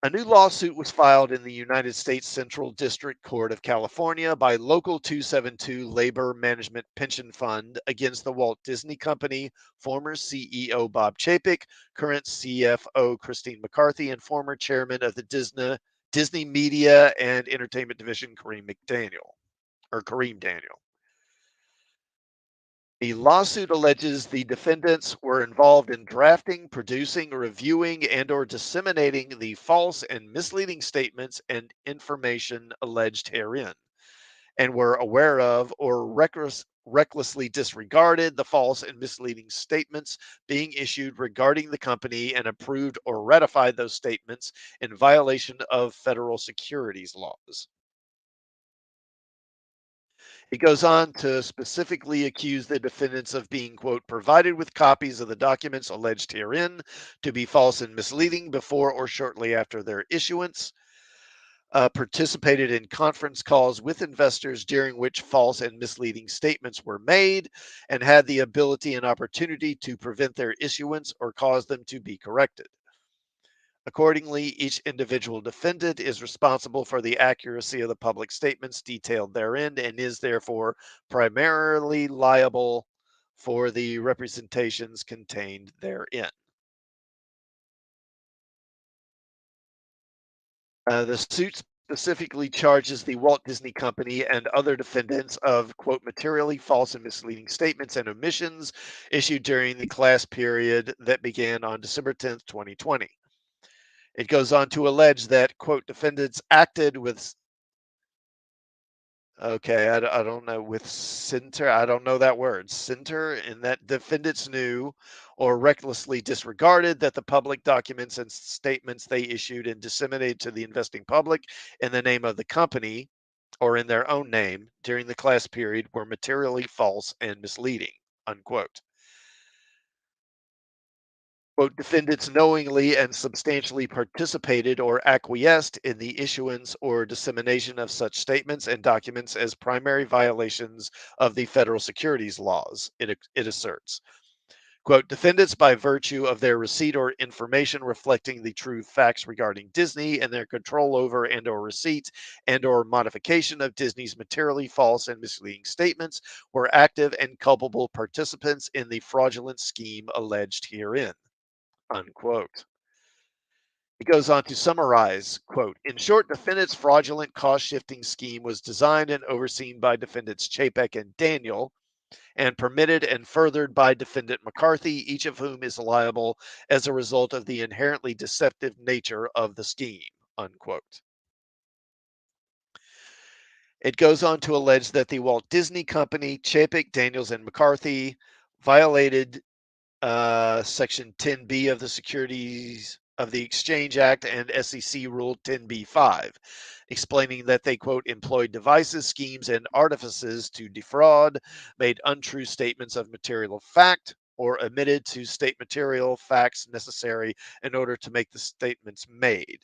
S1: A new lawsuit was filed in the United States Central District Court of California by Local 272 Labor Management Pension Fund against the Walt Disney Company, former CEO Bob Chapek, current CFO Christine McCarthy, and former chairman of the Disney Media and Entertainment Division, Kareem Daniel. The lawsuit alleges the defendants were involved in drafting, producing, reviewing, and/or disseminating the false and misleading statements and information alleged herein, and were aware of or recklessly disregarded the false and misleading statements being issued regarding the company and approved or ratified those statements in violation of federal securities laws. It goes on to specifically accuse the defendants of being, quote, provided with copies of the documents alleged herein to be false and misleading before or shortly after their issuance, participated in conference calls with investors during which false and misleading statements were made, and had the ability and opportunity to prevent their issuance or cause them to be corrected. Accordingly, each individual defendant is responsible for the accuracy of the public statements detailed therein and is therefore primarily liable for the representations contained therein. The suit specifically charges the Walt Disney Company and other defendants of, quote, materially false and misleading statements and omissions issued during the class period that began on December 10th, 2020. It goes on to allege that, quote, defendants acted with, okay, I don't know, with center, I don't know that word, center, and that defendants knew or recklessly disregarded that the public documents and statements they issued and disseminated to the investing public in the name of the company or in their own name during the class period were materially false and misleading, unquote. Quote, defendants knowingly and substantially participated or acquiesced in the issuance or dissemination of such statements and documents as primary violations of the federal securities laws, it asserts. Quote, defendants by virtue of their receipt or information reflecting the true facts regarding Disney and their control over and or receipt and or modification of Disney's materially false and misleading statements were active and culpable participants in the fraudulent scheme alleged herein, unquote. He goes on to summarize, quote, in short, defendants' fraudulent cost shifting scheme was designed and overseen by defendants Chapek and Daniel and permitted and furthered by defendant McCarthy, each of whom is liable as a result of the inherently deceptive nature of the scheme, unquote. It goes on to allege that the Walt Disney Company, Chapek, Daniels, and McCarthy violated Section 10B of the Securities of the Exchange Act and SEC Rule 10b-5, explaining that they, quote, employed devices, schemes, and artifices to defraud, made untrue statements of material fact, or omitted to state material facts necessary in order to make the statements made,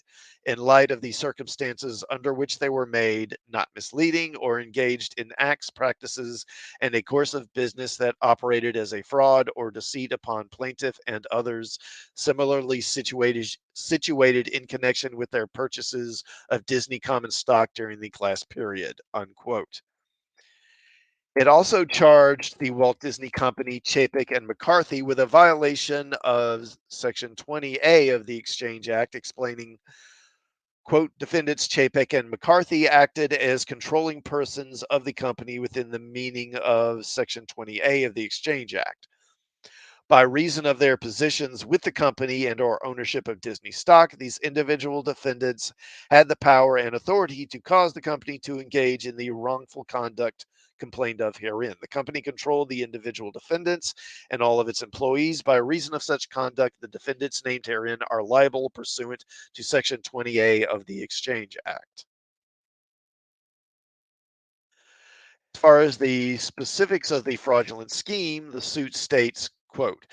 S1: in light of the circumstances under which they were made, not misleading, or engaged in acts, practices, and a course of business that operated as a fraud or deceit upon plaintiff and others similarly situated in connection with their purchases of Disney common stock during the class period, unquote. It also charged the Walt Disney Company, Chapek, and McCarthy with a violation of Section 20A of the Exchange Act, explaining, quote, defendants Chapek and McCarthy acted as controlling persons of the company within the meaning of Section 20A of the Exchange Act. By reason of their positions with the company and or ownership of Disney stock, these individual defendants had the power and authority to cause the company to engage in the wrongful conduct complained of herein. The company controlled the individual defendants and all of its employees. By reason of such conduct, the defendants named herein are liable pursuant to Section 20A of the Exchange Act. As far as the specifics of the fraudulent scheme, the suit states, quote,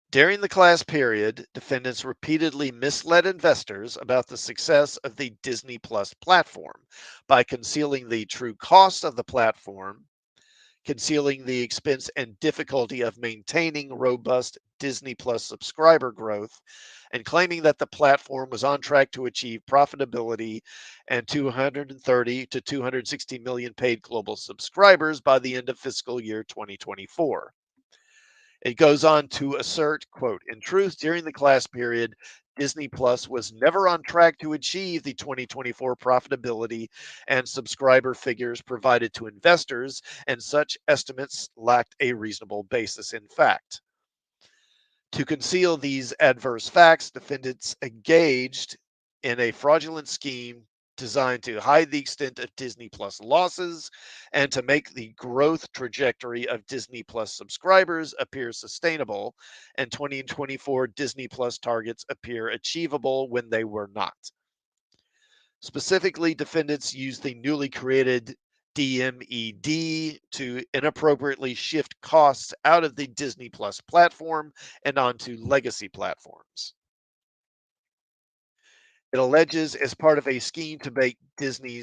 S1: during the class period, defendants repeatedly misled investors about the success of the Disney Plus platform by concealing the true cost of the platform, concealing the expense and difficulty of maintaining robust Disney Plus subscriber growth, and claiming that the platform was on track to achieve profitability and 230 to 260 million paid global subscribers by the end of fiscal year 2024. It goes on to assert, quote, in truth, during the class period, Disney Plus was never on track to achieve the 2024 profitability and subscriber figures provided to investors, and such estimates lacked a reasonable basis in fact. To conceal these adverse facts, defendants engaged in a fraudulent scheme designed to hide the extent of Disney Plus losses and to make the growth trajectory of Disney Plus subscribers appear sustainable, and 2024 Disney Plus targets appear achievable when they were not. Specifically, defendants used the newly created DMED to inappropriately shift costs out of the Disney Plus platform and onto legacy platforms. It alleges as part of a scheme to make Disney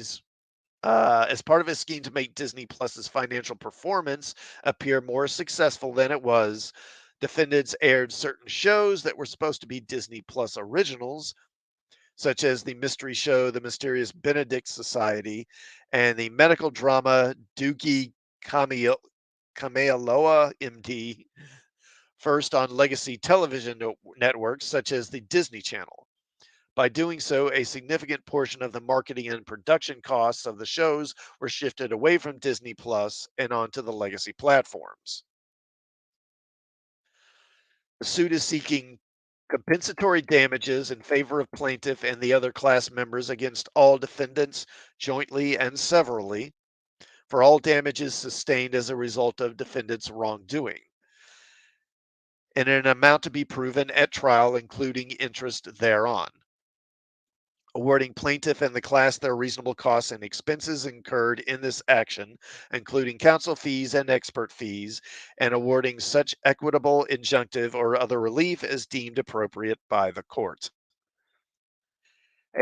S1: Plus's financial performance appear more successful than it was. Defendants aired certain shows that were supposed to be Disney Plus originals, such as the mystery show The Mysterious Benedict Society and the medical drama Doogie Kamealoa MD, first on legacy television networks such as the Disney Channel. By doing so, a significant portion of the marketing and production costs of the shows were shifted away from Disney Plus and onto the legacy platforms. The suit is seeking compensatory damages in favor of plaintiff and the other class members against all defendants, jointly and severally, for all damages sustained as a result of defendants' wrongdoing, in an amount to be proven at trial, including interest thereon. Awarding plaintiff and the class their reasonable costs and expenses incurred in this action, including counsel fees and expert fees, and awarding such equitable, injunctive, or other relief as deemed appropriate by the court.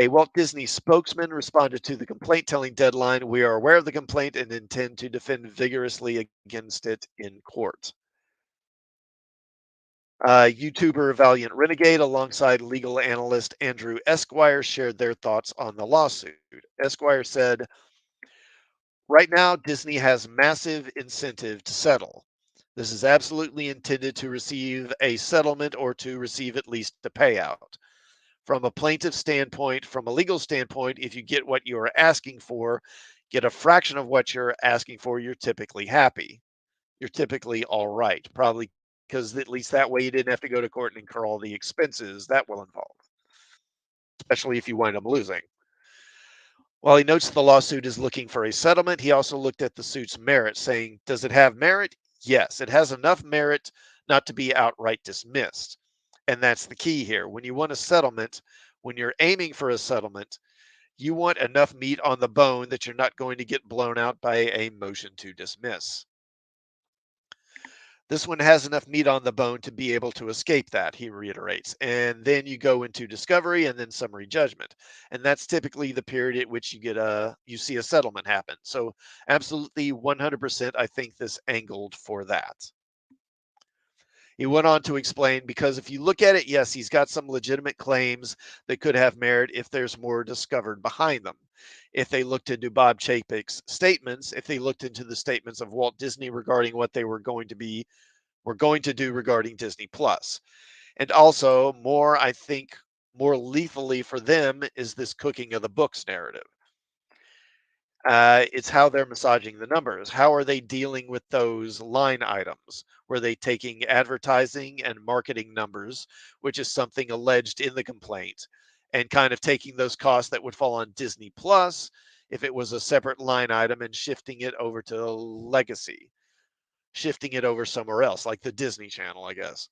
S1: A Walt Disney spokesman responded to the complaint, telling Deadline, we are aware of the complaint and intend to defend vigorously against it in court. YouTuber Valiant Renegade, alongside legal analyst Andrew Esquire, shared their thoughts on the lawsuit. Esquire said, right now, Disney has massive incentive to settle. This is absolutely intended to receive a settlement or to receive at least a payout. From a plaintiff standpoint, from a legal standpoint, if you get what you are asking for, get a fraction of what you're asking for, you're typically happy. You're typically all right, probably because at least that way you didn't have to go to court and incur all the expenses that will involve, especially if you wind up losing. While he notes the lawsuit is looking for a settlement, he also looked at the suit's merit, saying, does it have merit? Yes, it has enough merit not to be outright dismissed. And that's the key here. When you want a settlement, when you're aiming for a settlement, you want enough meat on the bone that you're not going to get blown out by a motion to dismiss. This one has enough meat on the bone to be able to escape that, he reiterates. And then you go into discovery and then summary judgment. And that's typically the period at which you see a settlement happen. So absolutely 100%, I think this angled for that. He went on to explain, because if you look at it, yes, he's got some legitimate claims that could have merit if there's more discovered behind them. If they looked into Bob Chapek's statements, if they looked into the statements of Walt Disney regarding what they were going to do regarding Disney Plus. And also, I think, more lethally for them is this cooking of the books narrative. It's how they're massaging the numbers. How are they dealing with those line items? Were they taking advertising and marketing numbers, which is something alleged in the complaint, and kind of taking those costs that would fall on Disney Plus if it was a separate line item and shifting it over to legacy, shifting it over somewhere else, like the Disney Channel, I guess.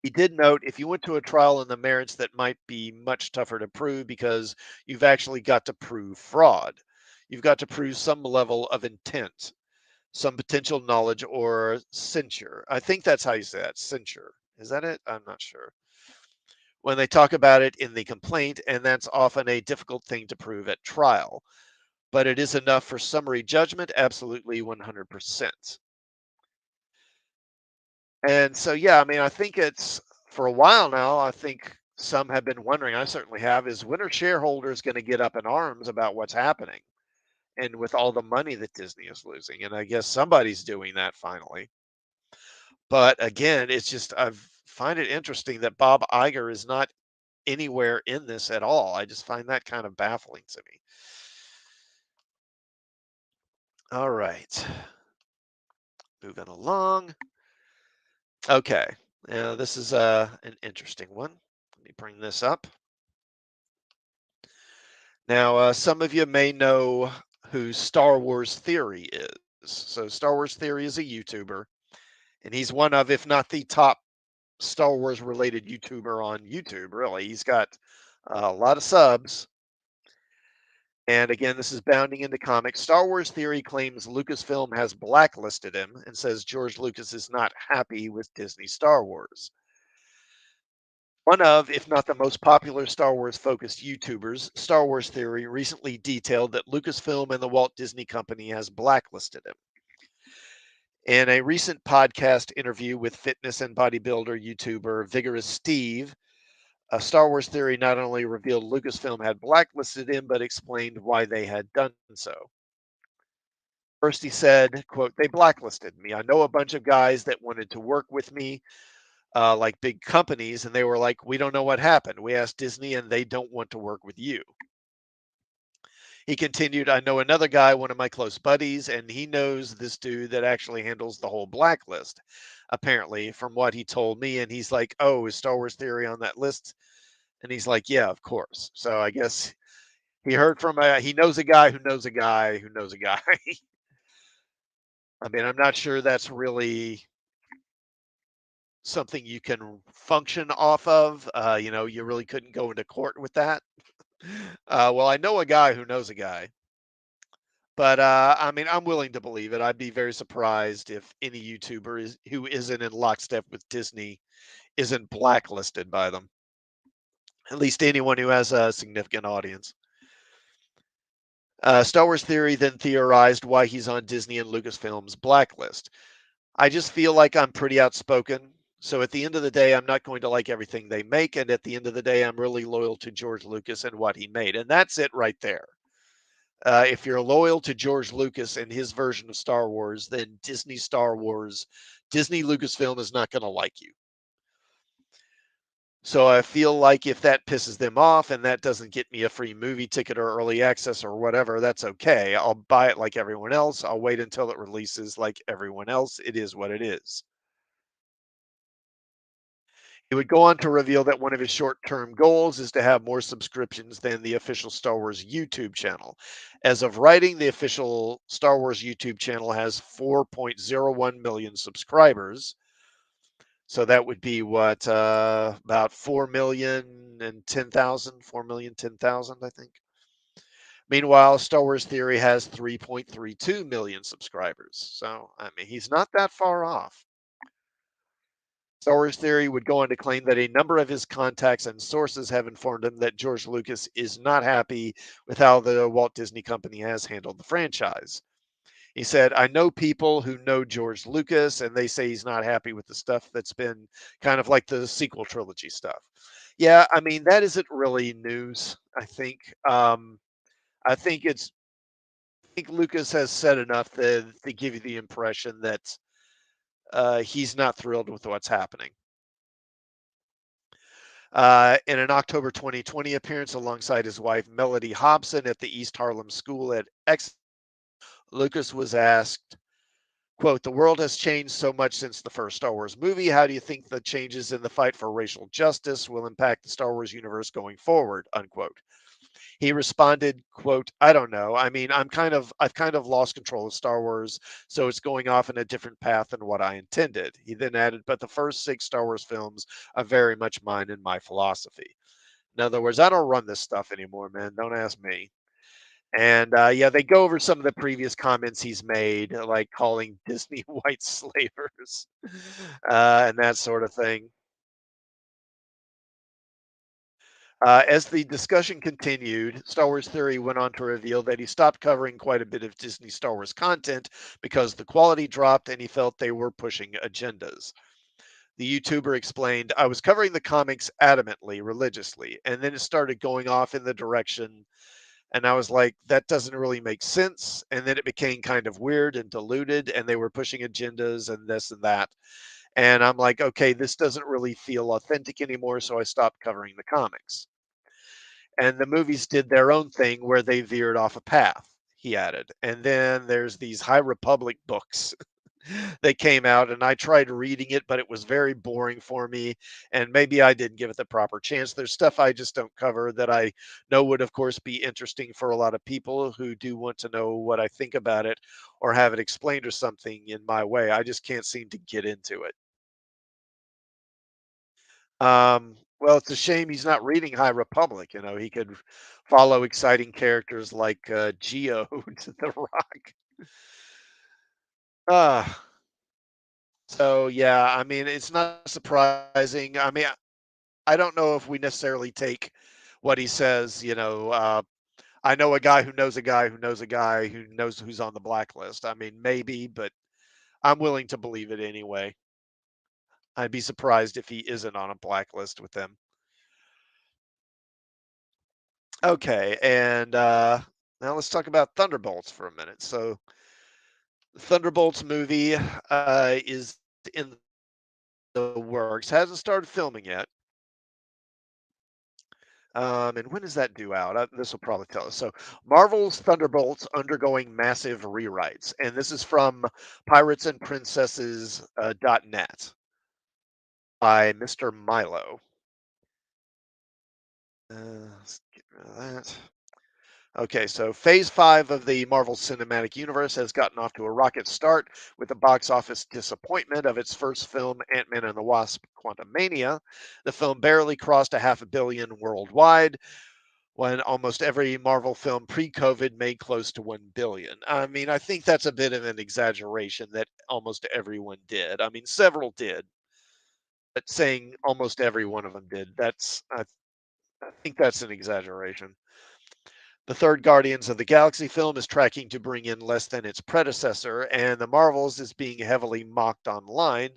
S1: He did note, if you went to a trial in the merits, that might be much tougher to prove because you've actually got to prove fraud. you've got to prove some level of intent, some potential knowledge or censure. I think that's how you say that, censure. Is that it? I'm not sure. When they talk about it in the complaint, and that's often a difficult thing to prove at trial. But it is enough for summary judgment, absolutely 100%. And so, yeah, I mean, I think it's for a while now, I think some have been wondering, I certainly have, is when are shareholders going to get up in arms about what's happening and with all the money that Disney is losing? And I guess somebody's doing that finally. But again, it's just, I find it interesting that Bob Iger is not anywhere in this at all. I just find that kind of baffling to me. All right, moving along. Okay. Now this is an interesting one. Let me bring this up. Now, some of you may know who Star Wars Theory is. So, Star Wars Theory is a YouTuber, and he's one of, if not the top Star Wars related YouTuber on YouTube, really. He's got a lot of subs. And again, this is bounding into comics. Star Wars Theory claims Lucasfilm has blacklisted him and says George Lucas is not happy with Disney Star Wars. One of, if not the most popular Star Wars focused YouTubers, Star Wars Theory, recently detailed that Lucasfilm and the Walt Disney Company has blacklisted him. In a recent podcast interview with fitness and bodybuilder YouTuber Vigorous Steve, Star Wars Theory not only revealed Lucasfilm had blacklisted him, but explained why they had done so. First, he said, quote, "They blacklisted me. I know a bunch of guys that wanted to work with me, like big companies, and they were like, we don't know what happened. We asked Disney, and they don't want to work with you." He continued, "I know another guy, one of my close buddies, and he knows this dude that actually handles the whole blacklist, apparently, from what he told me." And he's like, "Oh, is Star Wars Theory on that list?" And he's like, "Yeah, of course." So I guess he heard from he knows a guy who knows a guy who knows a guy. I mean, I'm not sure that's really something you can function off of. You really couldn't go into court with that. Well, I know a guy who knows a guy. But, I mean, I'm willing to believe it. I'd be very surprised if any YouTuber who isn't in lockstep with Disney isn't blacklisted by them. At least anyone who has a significant audience. Star Wars Theory then theorized why he's on Disney and Lucasfilm's blacklist. "I just feel like I'm pretty outspoken. So at the end of the day, I'm not going to like everything they make. And at the end of the day, I'm really loyal to George Lucas and what he made." And that's it right there. If you're loyal to George Lucas and his version of Star Wars, then Disney Star Wars, Disney Lucasfilm is not going to like you. So I feel like if that pisses them off and that doesn't get me a free movie ticket or early access or whatever, that's okay. I'll buy it like everyone else. I'll wait until it releases like everyone else. It is what it is. He would go on to reveal that one of his short-term goals is to have more subscriptions than the official Star Wars YouTube channel. As of writing, the official Star Wars YouTube channel has 4.01 million subscribers. So that would be what, about 4,010,000, 4,010,000, I think. Meanwhile, Star Wars Theory has 3.32 million subscribers. So, I mean, he's not that far off. Star Wars Theory would go on to claim that a number of his contacts and sources have informed him that George Lucas is not happy with how the Walt Disney Company has handled the franchise. He said, "I know people who know George Lucas, and they say he's not happy with the stuff that's been kind of like the sequel trilogy stuff." Yeah, I mean, that isn't really news, I think. I think I think Lucas has said enough to give you the impression that he's not thrilled with what's happening. In an October 2020 appearance alongside his wife Melody Hobson at the East Harlem School at X, Lucas was asked, quote, "The world has changed so much since the first Star Wars movie. How do you think the changes in the fight for racial justice will impact the Star Wars universe going forward?" Unquote. He responded, quote, "I don't know. I mean, I've kind of lost control of Star Wars, so it's going off in a different path than what I intended." He then added, "But the first six Star Wars films are very much mine and my philosophy." In other words, I don't run this stuff anymore, man. Don't ask me. And yeah, they go over some of the previous comments he's made, like calling Disney white slavers and that sort of thing. As the discussion continued, Star Wars Theory went on to reveal that he stopped covering quite a bit of Disney Star Wars content because the quality dropped and he felt they were pushing agendas. The YouTuber explained, I was covering the comics adamantly, religiously, and then it started going off in the direction, and I was like, that doesn't really make sense. And then it became kind of weird and diluted, and they were pushing agendas and this and that. And I'm like, okay, this doesn't really feel authentic anymore, so I stopped covering the comics. And the movies did their own thing where they veered off a path, he added. And then there's these High Republic books that came out, and I tried reading it, but it was very boring for me. And maybe I didn't give it the proper chance. There's stuff I just don't cover that I know would, of course, be interesting for a lot of people who do want to know what I think about it or have it explained or something in my way. I just can't seem to get into it. Well, it's a shame he's not reading High Republic. You know, he could follow exciting characters like Geo to the Rock. Uh, so yeah, I mean, it's not surprising. I mean, I don't know if we necessarily take what he says. I know a guy who knows a guy who knows a guy who knows who's on the blacklist. I mean, maybe, but I'm willing to believe it anyway. I'd be surprised if he isn't on a blacklist with them. Okay, and now let's talk about Thunderbolts for a minute. So, the Thunderbolts movie is in the works, hasn't started filming yet. And when does that due out? This will probably tell us. So, Marvel's Thunderbolts undergoing massive rewrites, and this is from Pirates and Princesses .net by Mr. Milo. Let's get rid of that. Okay, so phase five of the Marvel Cinematic Universe has gotten off to a rocket start with the box office disappointment of its first film, Ant-Man and the Wasp: Quantumania. The film barely crossed a half a billion worldwide, when almost every Marvel film pre-COVID made close to 1 billion. I mean, I think that's a bit of an exaggeration that almost everyone did. I mean, several did, but saying almost every one of them did, I think that's an exaggeration. The third Guardians of the Galaxy film is tracking to bring in less than its predecessor, and The Marvels is being heavily mocked online.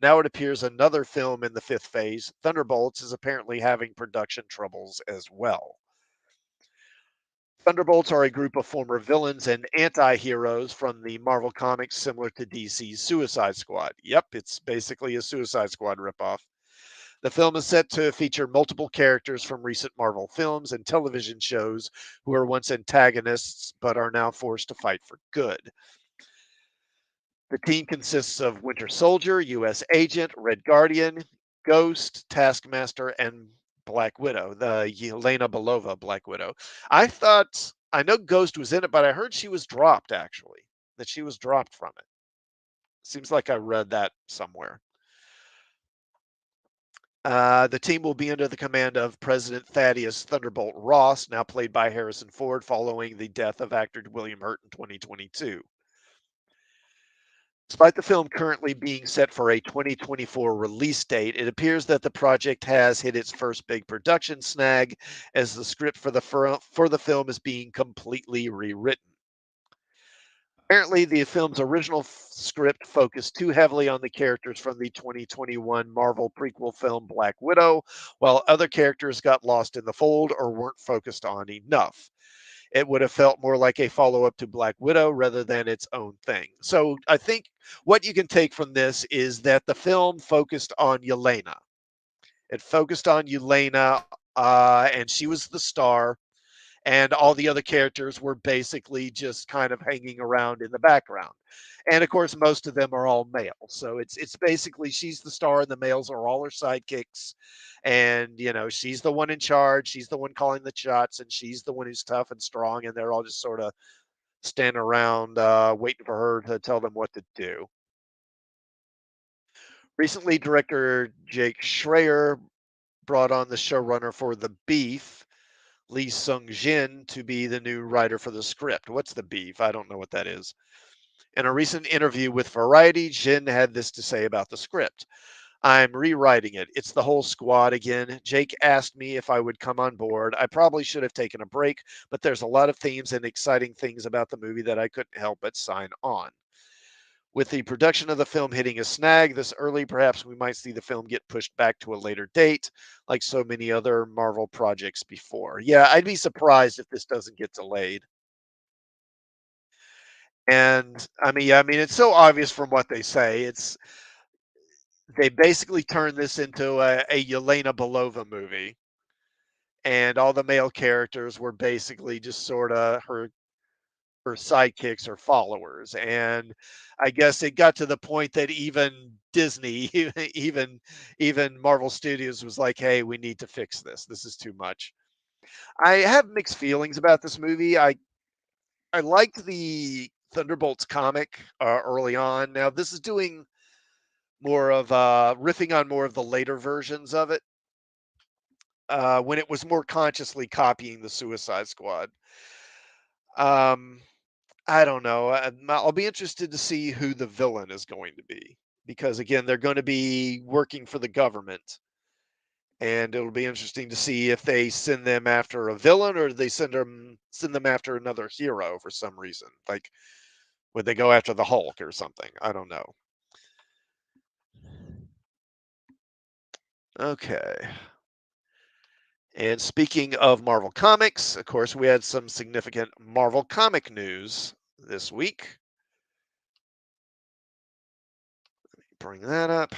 S1: Now it appears another film in the fifth phase, Thunderbolts, is apparently having production troubles as well. Thunderbolts are a group of former villains and anti heroes from the Marvel Comics, similar to DC's Suicide Squad. Yep, it's basically a Suicide Squad ripoff. The film is set to feature multiple characters from recent Marvel films and television shows who were once antagonists but are now forced to fight for good. The team consists of Winter Soldier, US Agent, Red Guardian, Ghost, Taskmaster, and Black Widow, the Yelena Belova Black Widow. I know Ghost was in it, but I heard she was dropped actually, that she was dropped from it. Seems like I read that somewhere. The team will be under the command of President Thaddeus Thunderbolt Ross, now played by Harrison Ford, following the death of actor William Hurt in 2022. Despite the film currently being set for a 2024 release date, it appears that the project has hit its first big production snag, as the script for the film is being completely rewritten. Apparently, the film's original script focused too heavily on the characters from the 2021 Marvel prequel film Black Widow, while other characters got lost in the fold or weren't focused on enough. It would have felt more like a follow up to Black Widow rather than its own thing. So I think what you can take from this is that the film focused on Yelena. It focused on Yelena, and she was the star, and all the other characters were basically just kind of hanging around in the background. And of course, most of them are all male, so it's basically she's the star, and the males are all her sidekicks. And she's the one in charge. She's the one calling the shots, and she's the one who's tough and strong. And they're all just sort of standing around waiting for her to tell them what to do. Recently, director Jake Schreier brought on the showrunner for The Beef, Lee Sung-jin to be the new writer for the script. What's the beef? I don't know what that is. In a recent interview with Variety, Jin had this to say about the script. I'm rewriting it. It's the whole squad again. Jake asked me if I would come on board. I probably should have taken a break, but there's a lot of themes and exciting things about the movie that I couldn't help but sign on. With the production of the film hitting a snag this early, perhaps we might see the film get pushed back to a later date, like so many other Marvel projects before. Yeah, I'd be surprised if this doesn't get delayed. And I mean, it's so obvious from what they say. They basically turned this into a Yelena Belova movie, and all the male characters were basically just sort of her sidekicks or followers. And I guess it got to the point that even Disney, even Marvel Studios was like, "Hey, we need to fix this. This is too much." I have mixed feelings about this movie. I liked the Thunderbolts comic early on. Now this is doing more of riffing on more of the later versions of it when it was more consciously copying the Suicide Squad. Um, I don't know. I'll be interested to see who the villain is going to be because again, they're going to be working for the government, and it'll be interesting to see if they send them after a villain or they send them after another hero for some reason. Like would they go after the Hulk or something? I don't know. Okay. And speaking of Marvel Comics, of course, we had some significant Marvel comic news this week. Bring that up.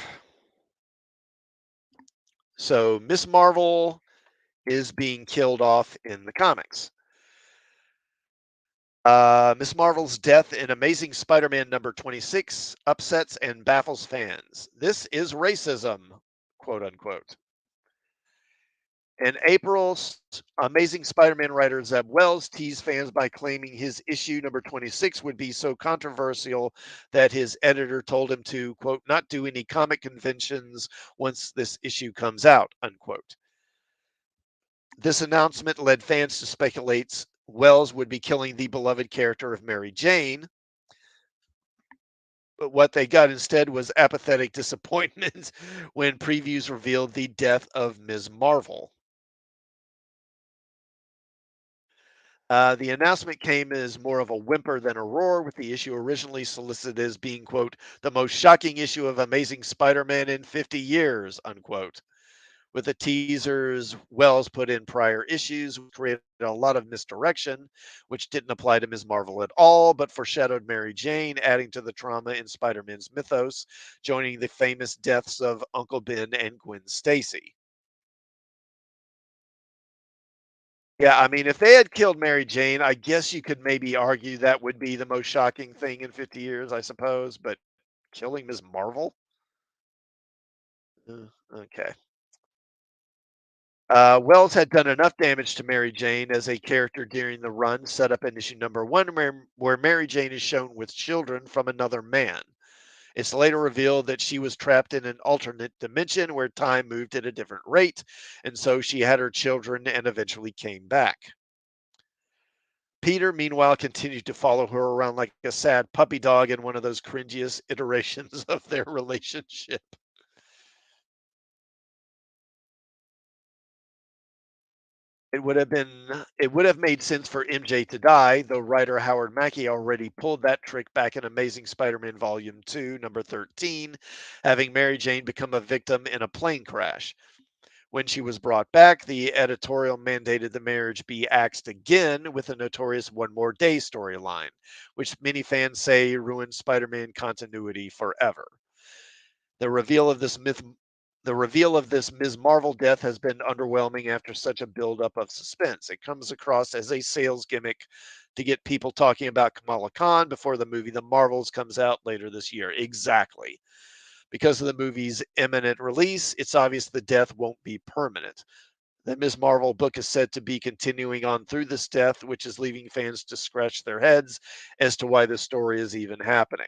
S1: So Miss Marvel is being killed off in the comics. Miss Marvel's death in Amazing Spider-Man number 26 upsets and baffles fans. This is racism, quote unquote. In April, Amazing Spider-Man writer Zeb Wells teased fans by claiming his issue number 26 would be so controversial that his editor told him to, quote, not do any comic conventions once this issue comes out, unquote. This announcement led fans to speculate Wells would be killing the beloved character of Mary Jane, but what they got instead was apathetic disappointment when previews revealed the death of Ms. Marvel. The announcement came as more of a whimper than a roar, with the issue originally solicited as being, quote, the most shocking issue of Amazing Spider Man in 50 years, unquote. With the teasers Wells put in prior issues, created a lot of misdirection, which didn't apply to Ms. Marvel at all, but foreshadowed Mary Jane, adding to the trauma in Spider Man's mythos, joining the famous deaths of Uncle Ben and Gwen Stacy. Yeah, I mean, if they had killed Mary Jane, I guess you could maybe argue that would be the most shocking thing in 50 years, I suppose, but killing Ms. Marvel? Okay. Wells had done enough damage to Mary Jane as a character during the run set up in issue number one, where Mary Jane is shown with children from another man. It's later revealed that she was trapped in an alternate dimension where time moved at a different rate, and so she had her children and eventually came back. Peter, meanwhile, continued to follow her around like a sad puppy dog in one of those cringiest iterations of their relationship. It would have made sense for MJ to die, though writer Howard Mackey already pulled that trick back in Amazing Spider-Man Volume 2, number 13, having Mary Jane become a victim in a plane crash. When she was brought back, the editorial mandated the marriage be axed again with the notorious One More Day storyline, which many fans say ruined Spider-Man continuity forever. The reveal of this myth the reveal of this Ms. Marvel death has been underwhelming after such a buildup of suspense. It comes across as a sales gimmick to get people talking about Kamala Khan before the movie The Marvels comes out later this year. Exactly. Because of the movie's imminent release, it's obvious the death won't be permanent. The Ms. Marvel book is said to be continuing on through this death, which is leaving fans to scratch their heads as to why this story is even happening.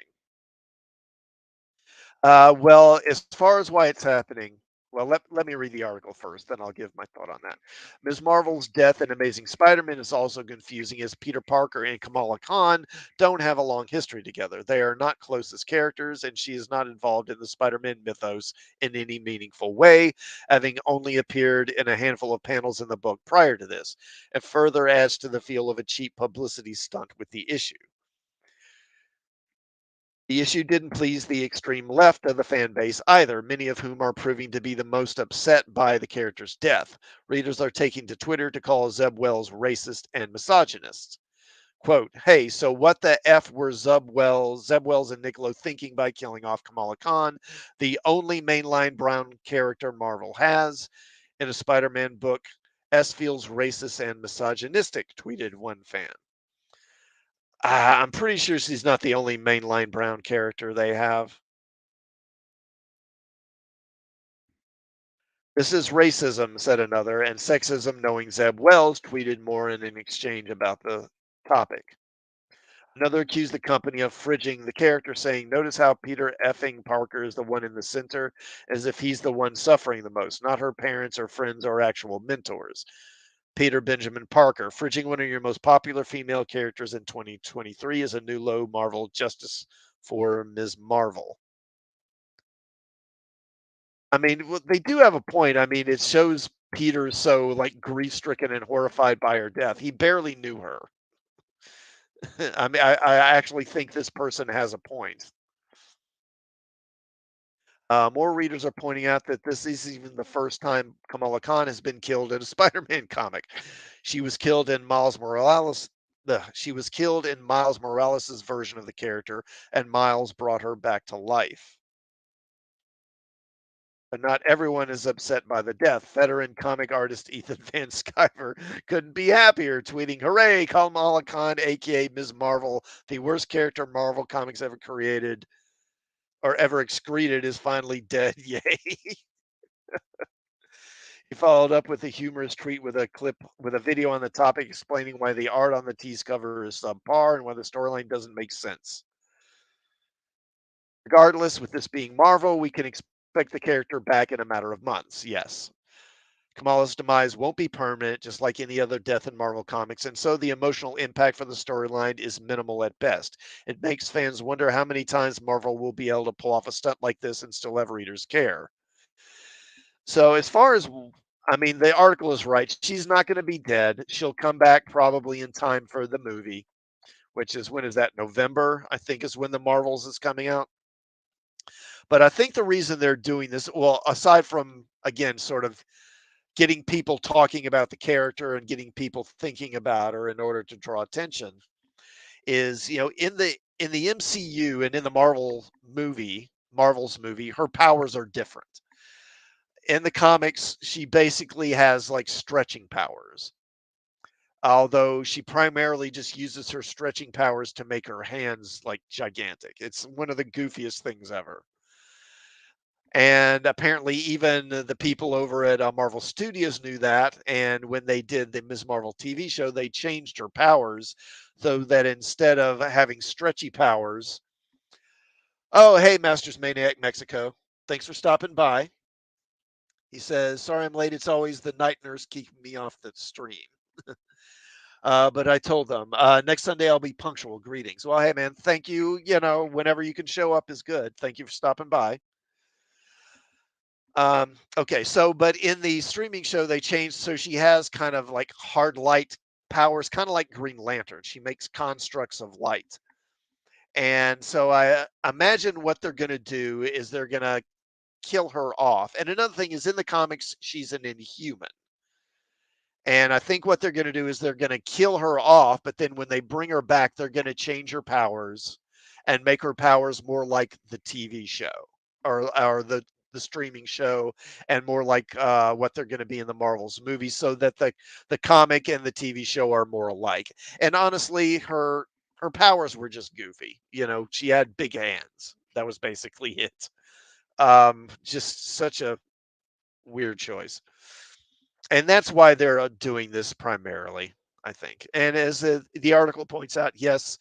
S1: Well, as far as why it's happening, Well, let me read the article first, then I'll give my thought on that. Ms. Marvel's death in Amazing Spider-Man is also confusing as Peter Parker and Kamala Khan don't have a long history together. They are not closest characters, and she is not involved in the Spider-Man mythos in any meaningful way, having only appeared in a handful of panels in the book prior to this. It further adds to the feel of a cheap publicity stunt with the issue. The issue didn't please the extreme left of the fan base either, many of whom are proving to be the most upset by the character's death. Readers are taking to Twitter to call Zeb Wells racist and misogynist. Quote, hey, so what the F were Zeb Wells and Niccolo thinking by killing off Kamala Khan, the only mainline brown character Marvel has? In a Spider Man book, S feels racist and misogynistic, tweeted one fan. I'm pretty sure she's not the only mainline brown character they have. This is racism, said another, and sexism, knowing Zeb Wells tweeted more in an exchange about the topic. Another accused the company of fridging the character, saying, notice how Peter effing Parker is the one in the center, as if he's the one suffering the most, not her parents or friends or actual mentors. Peter Benjamin Parker, fridging one of your most popular female characters in 2023 is a new low Marvel justice for Ms. Marvel. I mean, well, they do have a point. I mean, it shows Peter so like grief-stricken and horrified by her death. He barely knew her. I mean, I actually think this person has a point. More readers are pointing out that this is even the first time Kamala Khan has been killed in a Spider-Man comic. She was killed in Miles Morales. She was killed in Miles Morales' version of the character, and Miles brought her back to life. But not everyone is upset by the death. Veteran comic artist Ethan Van Sciver couldn't be happier, tweeting, hooray, Kamala Khan, aka Ms. Marvel, the worst character Marvel Comics ever created or ever excreted, is finally dead. Yay. He followed up with a humorous tweet with a clip with a video on the topic explaining why the art on the tease cover is subpar and why the storyline doesn't make sense. Regardless, with this being Marvel, we can expect the character back in a matter of months. Yes. Kamala's demise won't be permanent, just like any other death in Marvel Comics, and so the emotional impact for the storyline is minimal at best. It makes fans wonder how many times Marvel will be able to pull off a stunt like this and still have readers care. So, as far as I mean, the article is right. She's not going to be dead. She'll come back probably in time for the movie, which is when is that? November, I think, is when the Marvels is coming out. But I think the reason they're doing this, well, aside from, again, sort of getting people talking about the character and getting people thinking about her in order to draw attention is, in the MCU and in the Marvel's movie, her powers are different. In the comics, she basically has like stretching powers. Although she primarily just uses her stretching powers to make her hands like gigantic. It's one of the goofiest things ever. And apparently, even the people over at Marvel Studios knew that. And when they did the Ms. Marvel TV show, they changed her powers so that instead of having stretchy powers, oh, hey, Masters Maniac Mexico, thanks for stopping by. He says, sorry I'm late. It's always the night nurse keeping me off the stream. But I told them next Sunday I'll be punctual. Greetings. Well, hey, man, thank you. Whenever you can show up is good. Thank you for stopping by. Okay, so but in the streaming show, they changed so she has kind of like hard light powers, kind of like Green Lantern. She makes constructs of light. And so I imagine what they're going to do is they're going to kill her off. And another thing is in the comics, she's an inhuman. And I think what they're going to do is they're going to kill her off, but then when they bring her back, they're going to change her powers and make her powers more like the TV show or the streaming show and more like what they're going to be in the Marvels movie so that the comic and the TV show are more alike. And honestly, her powers were just goofy. She had big hands. That was basically it. Just such a weird choice. And that's why they're doing this primarily, I think. And as the article points out, yes,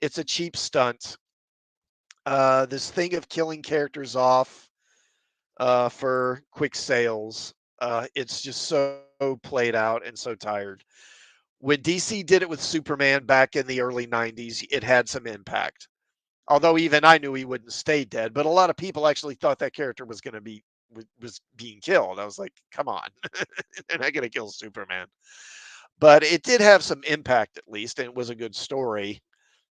S1: it's a cheap stunt. This thing of killing characters off for quick sales. It's just so played out and so tired. When DC did it with Superman back in the early 90s, it had some impact. Although even I knew he wouldn't stay dead, but a lot of people actually thought that character was going to be was being killed. I was like, come on, they're not going to kill Superman. But it did have some impact at least, and it was a good story.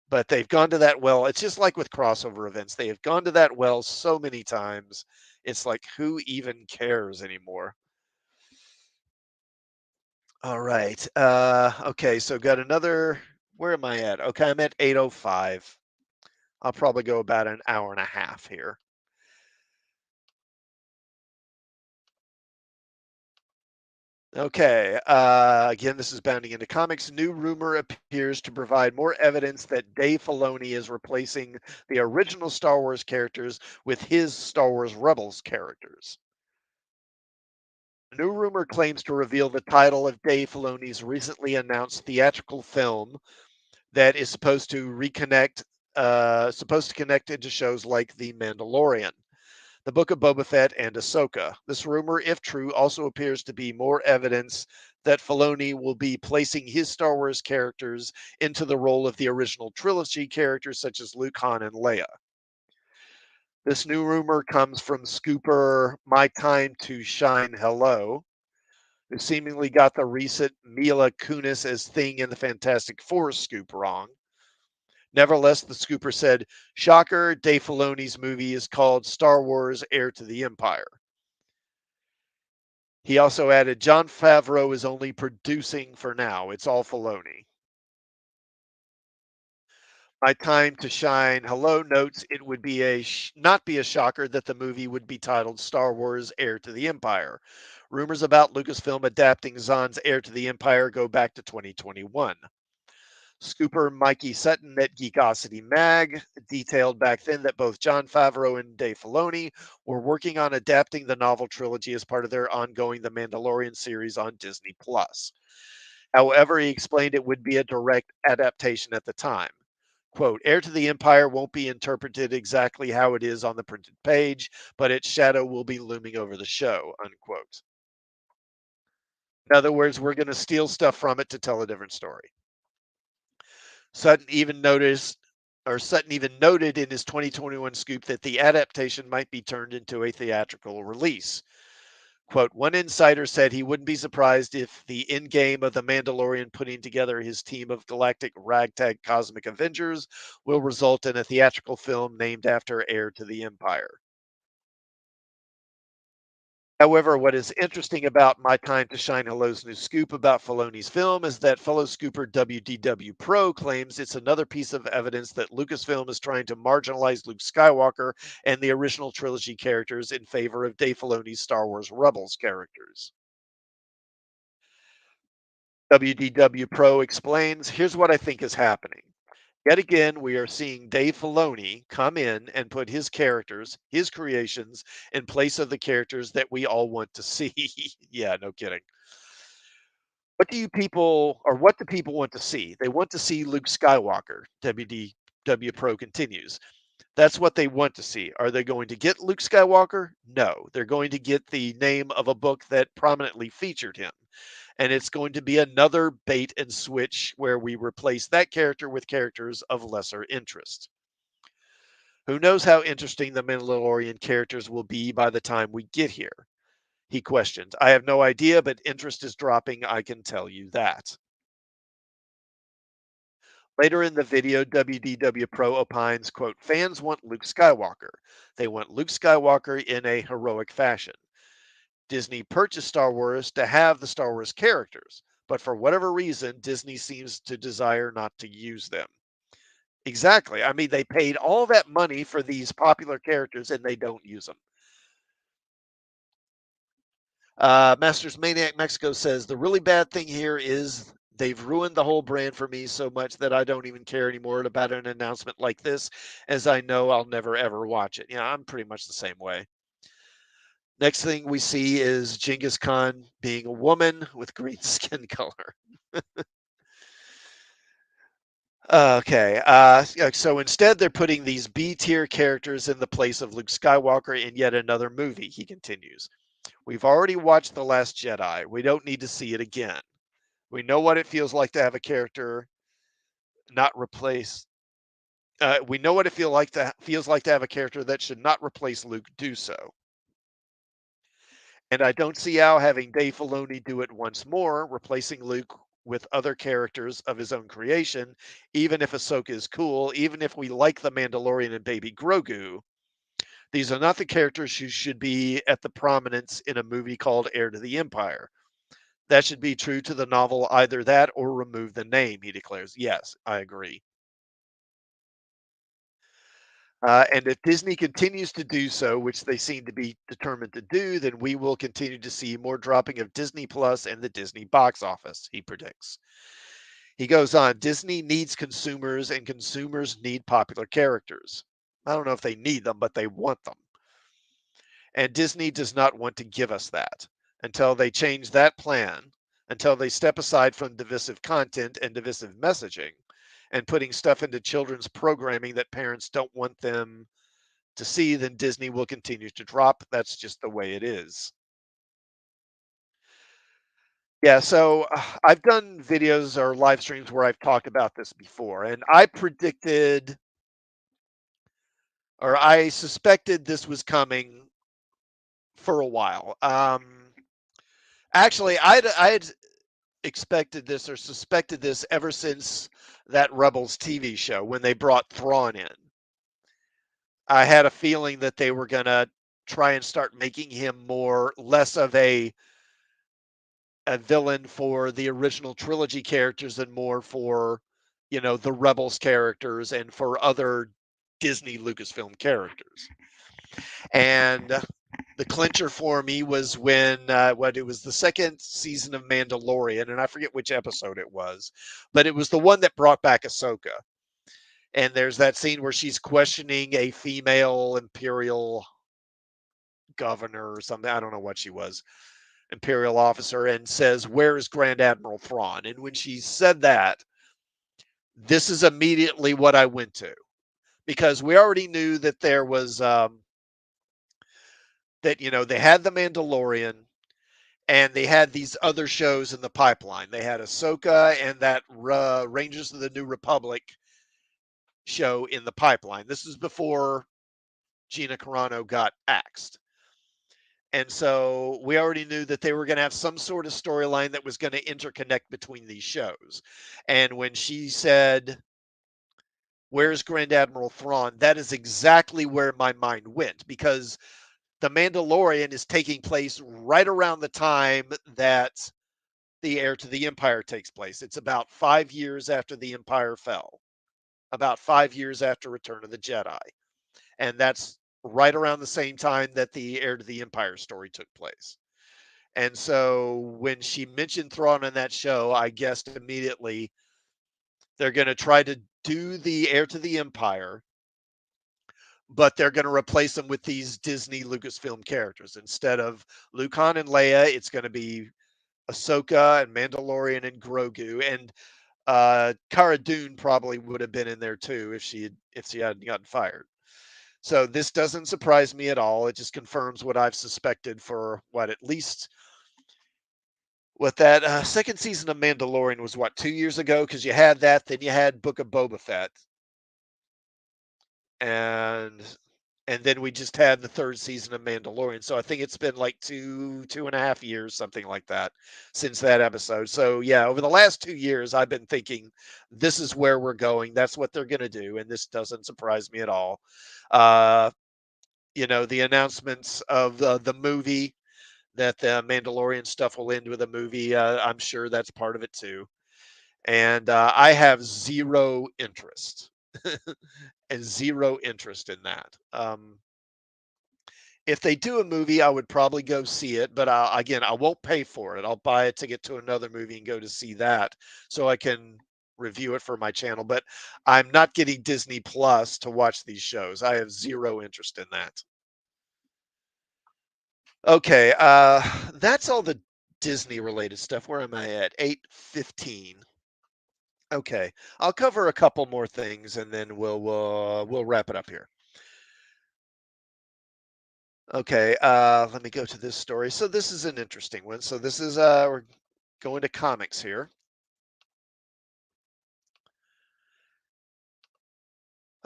S1: But they've gone to that well. It's just like with crossover events. They have gone to that well so many times. It's like, who even cares anymore? All right. Okay, so got another. Where am I at? Okay, I'm at 8:05. I'll probably go about an hour and a half here. Okay. Again, this is Bounding into Comics. New rumor appears to provide more evidence that Dave Filoni is replacing the original Star Wars characters with his Star Wars Rebels characters. New rumor claims to reveal the title of Dave Filoni's recently announced theatrical film that is supposed to connect into shows like The Mandalorian, The Book of Boba Fett, and Ahsoka. This rumor, if true, also appears to be more evidence that Filoni will be placing his Star Wars characters into the role of the original trilogy characters such as Luke, Han, and Leia. This new rumor comes from scooper My Time to Shine Hello, who seemingly got the recent Mila Kunis as Thing in the Fantastic Four scoop wrong. Nevertheless, the scooper said, shocker, Dave Filoni's movie is called Star Wars Heir to the Empire. He also added, Jon Favreau is only producing for now. It's all Filoni. My Time to Shine Hello notes it would be not be a shocker that the movie would be titled Star Wars Heir to the Empire. Rumors about Lucasfilm adapting Zahn's Heir to the Empire go back to 2021. Scooper Mikey Sutton at Geekosity Mag detailed back then that both Jon Favreau and Dave Filoni were working on adapting the novel trilogy as part of their ongoing The Mandalorian series on Disney Plus. However, he explained it would be a direct adaptation at the time. Quote, Heir to the Empire won't be interpreted exactly how it is on the printed page, but its shadow will be looming over the show, unquote. In other words, we're going to steal stuff from it to tell a different story. Sutton even noticed, or Sutton even noted in his 2021 scoop that the adaptation might be turned into a theatrical release. Quote, one insider said he wouldn't be surprised if the end game of The Mandalorian putting together his team of galactic ragtag cosmic Avengers will result in a theatrical film named after Heir to the Empire. However, what is interesting about My Time to Shine Hello's new scoop about Filoni's film is that fellow scooper WDW Pro claims it's another piece of evidence that Lucasfilm is trying to marginalize Luke Skywalker and the original trilogy characters in favor of Dave Filoni's Star Wars Rebels characters. WDW Pro explains, here's what I think is happening. Yet again, we are seeing Dave Filoni come in and put his characters, his creations, in place of the characters that we all want to see. Yeah, no kidding. What do people want to see? They want to see Luke Skywalker, WDW Pro continues. That's what they want to see. Are they going to get Luke Skywalker? No. They're going to get the name of a book that prominently featured him. And it's going to be another bait and switch where we replace that character with characters of lesser interest. Who knows how interesting the Mandalorian characters will be by the time we get here? He questioned. I have no idea, but interest is dropping, I can tell you that. Later in the video, WDW Pro opines, quote, fans want Luke Skywalker. They want Luke Skywalker in a heroic fashion. Disney purchased Star Wars to have the Star Wars characters, but for whatever reason, Disney seems to desire not to use them. Exactly. I mean, they paid all that money for these popular characters and they don't use them. Masters Maniac Mexico says the really bad thing here is they've ruined the whole brand for me so much that I don't even care anymore about an announcement like this, as I know I'll never ever watch it. Yeah, I'm pretty much the same way. Next thing we see is Genghis Khan being a woman with green skin color. Okay. So instead, they're putting these B tier characters in the place of Luke Skywalker in yet another movie, he continues. We've already watched The Last Jedi. We don't need to see it again. We know what it feels like to have a character not replace. We know what it feels like to have a character that should not replace Luke do so. And I don't see how having Dave Filoni do it once more, replacing Luke with other characters of his own creation, even if Ahsoka is cool, even if we like The Mandalorian and Baby Grogu, these are not the characters who should be at the prominence in a movie called Heir to the Empire. That should be true to the novel, either that or remove the name, he declares. Yes, I agree. And if Disney continues to do so, which they seem to be determined to do, then we will continue to see more dropping of Disney Plus and the Disney box office, he predicts. He goes on, Disney needs consumers and consumers need popular characters. I don't know if they need them, but they want them. And Disney does not want to give us that. Until they change that plan, until they step aside from divisive content and divisive messaging and putting stuff into children's programming that parents don't want them to see, then Disney will continue to drop. That's just the way it is. Yeah, so I've done videos or live streams where I've talked about this before, and I predicted or I suspected this was coming for a while. Actually, I'd expected this or suspected this ever since that Rebels TV show when they brought Thrawn in. I had a feeling that they were gonna try and start making him more less of a villain for the original trilogy characters and more for, the Rebels characters and for other Disney Lucasfilm characters. And the clincher for me was when what it was the second season of Mandalorian, and I forget which episode it was, but it was the one that brought back Ahsoka. And there's that scene where she's questioning a female Imperial governor or something. I don't know what she was, Imperial officer, and says, "Where is Grand Admiral Thrawn?" And when she said that, this is immediately what I went to because we already knew that there was that they had the Mandalorian and they had these other shows in the pipeline. They had Ahsoka and that Rangers of the New Republic show in the pipeline. This is before Gina Carano got axed. And so we already knew that they were going to have some sort of storyline that was going to interconnect between these shows. And when she said, "Where's Grand Admiral Thrawn?" that is exactly where my mind went because The Mandalorian is taking place right around the time that The Heir to the Empire takes place. It's about 5 years after the Empire fell, about 5 years after Return of the Jedi. And that's right around the same time that the Heir to the Empire story took place. And so when she mentioned Thrawn in that show, I guessed immediately they're going to try to do the Heir to the Empire, but they're going to replace them with these Disney Lucasfilm characters. Instead of Luke Han and Leia, it's going to be Ahsoka and Mandalorian and Grogu. And Cara Dune probably would have been in there too if she hadn't gotten fired. So this doesn't surprise me at all. It just confirms what I've suspected for at least what that second season of Mandalorian was 2 years ago because you had that, then you had Book of Boba Fett, and then we just had the third season of Mandalorian. So I think it's been like 2.5 years, something like that, since that episode. So yeah, over the last 2 years, I've been thinking this is where we're going. That's what they're going to do, and this doesn't surprise me at all. Uh, the announcements of the movie that the Mandalorian stuff will end with a movie. I'm sure that's part of it too. And I have zero interest and zero interest in that. If they do a movie, I would probably go see it, but again, I won't pay for it. I'll buy a ticket to another movie and go to see that so I can review it for my channel. But I'm not getting Disney Plus to watch these shows. I have zero interest in that. Okay, that's all the Disney related stuff. Where am I at? 8:15. Okay, I'll cover a couple more things and then we'll wrap it up here. Okay, let me go to this story. So this is an interesting one. So this is we're going to comics here.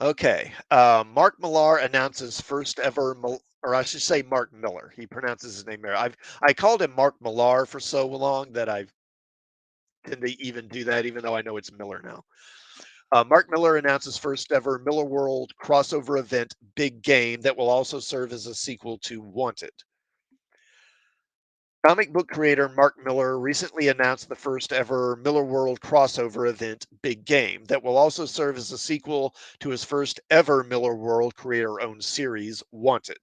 S1: Okay, Mark Millar announces first ever, or I should say Mark Miller. He pronounces his name there. I called him Mark Millar for so long that I tend to even do that, even though I know it's Miller now. Mark Miller announces first ever Miller World crossover event, Big Game, that will also serve as a sequel to Wanted. Comic book creator Mark Miller recently announced the first ever Miller World crossover event, Big Game, that will also serve as a sequel to his first ever Miller World creator owned series, Wanted.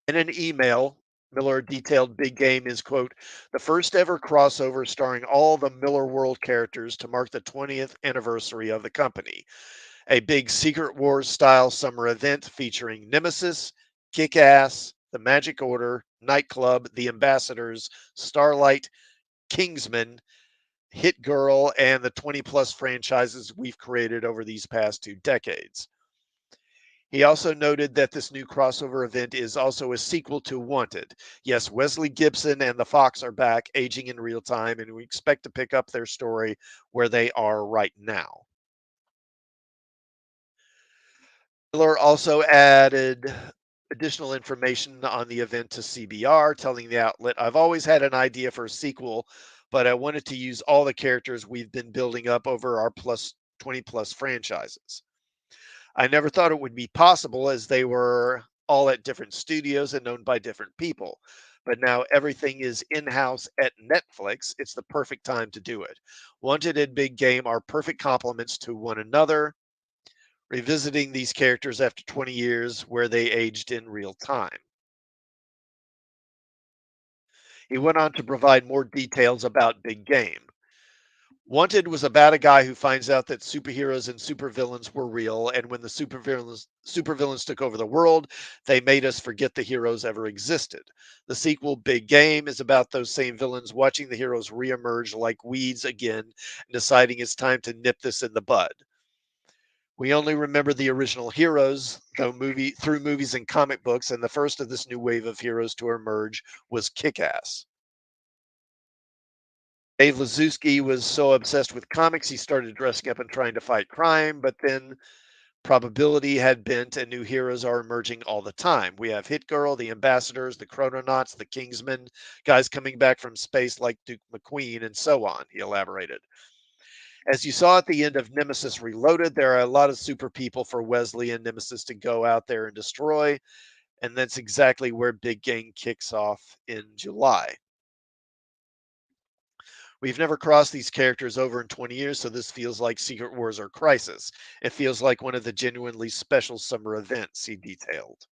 S1: In an email, Miller detailed Big Game is, quote, the first ever crossover starring all the Miller World characters to mark the 20th anniversary of the company. A big Secret Wars style summer event featuring Nemesis, Kick Ass, The Magic Order, Nightclub, The Ambassadors, Starlight, Kingsman, Hit Girl, and the 20 plus franchises we've created over these past 2 decades. He also noted that this new crossover event is also a sequel to Wanted. Yes, Wesley Gibson and the Fox are back, aging in real time, and we expect to pick up their story where they are right now. Miller also added additional information on the event to CBR, telling the outlet, I've always had an idea for a sequel, but I wanted to use all the characters we've been building up over our plus 20 plus franchises. I never thought it would be possible as they were all at different studios and owned by different people. But now everything is in house at Netflix. It's the perfect time to do it. Wanted and Big Game are perfect complements to one another, revisiting these characters after 20 years where they aged in real time. He went on to provide more details about Big Game. Wanted was about a guy who finds out that superheroes and supervillains were real, and when the supervillains took over the world, they made us forget the heroes ever existed. The sequel, Big Game, is about those same villains watching the heroes reemerge like weeds again and deciding it's time to nip this in the bud. We only remember the original heroes, though through movies and comic books, and the first of this new wave of heroes to emerge was Kick-Ass. Dave Lazuski was so obsessed with comics he started dressing up and trying to fight crime, but then probability had bent and new heroes are emerging all the time. We have Hit Girl, the Ambassadors, the Chrononauts, the Kingsmen, guys coming back from space like Duke McQueen, and so on, he elaborated. As you saw at the end of Nemesis Reloaded, there are a lot of super people for Wesley and Nemesis to go out there and destroy, and that's exactly where Big Gang kicks off in July. We've never crossed these characters over in 20 years, so this feels like Secret Wars or Crisis. It feels like one of the genuinely special summer events, he detailed.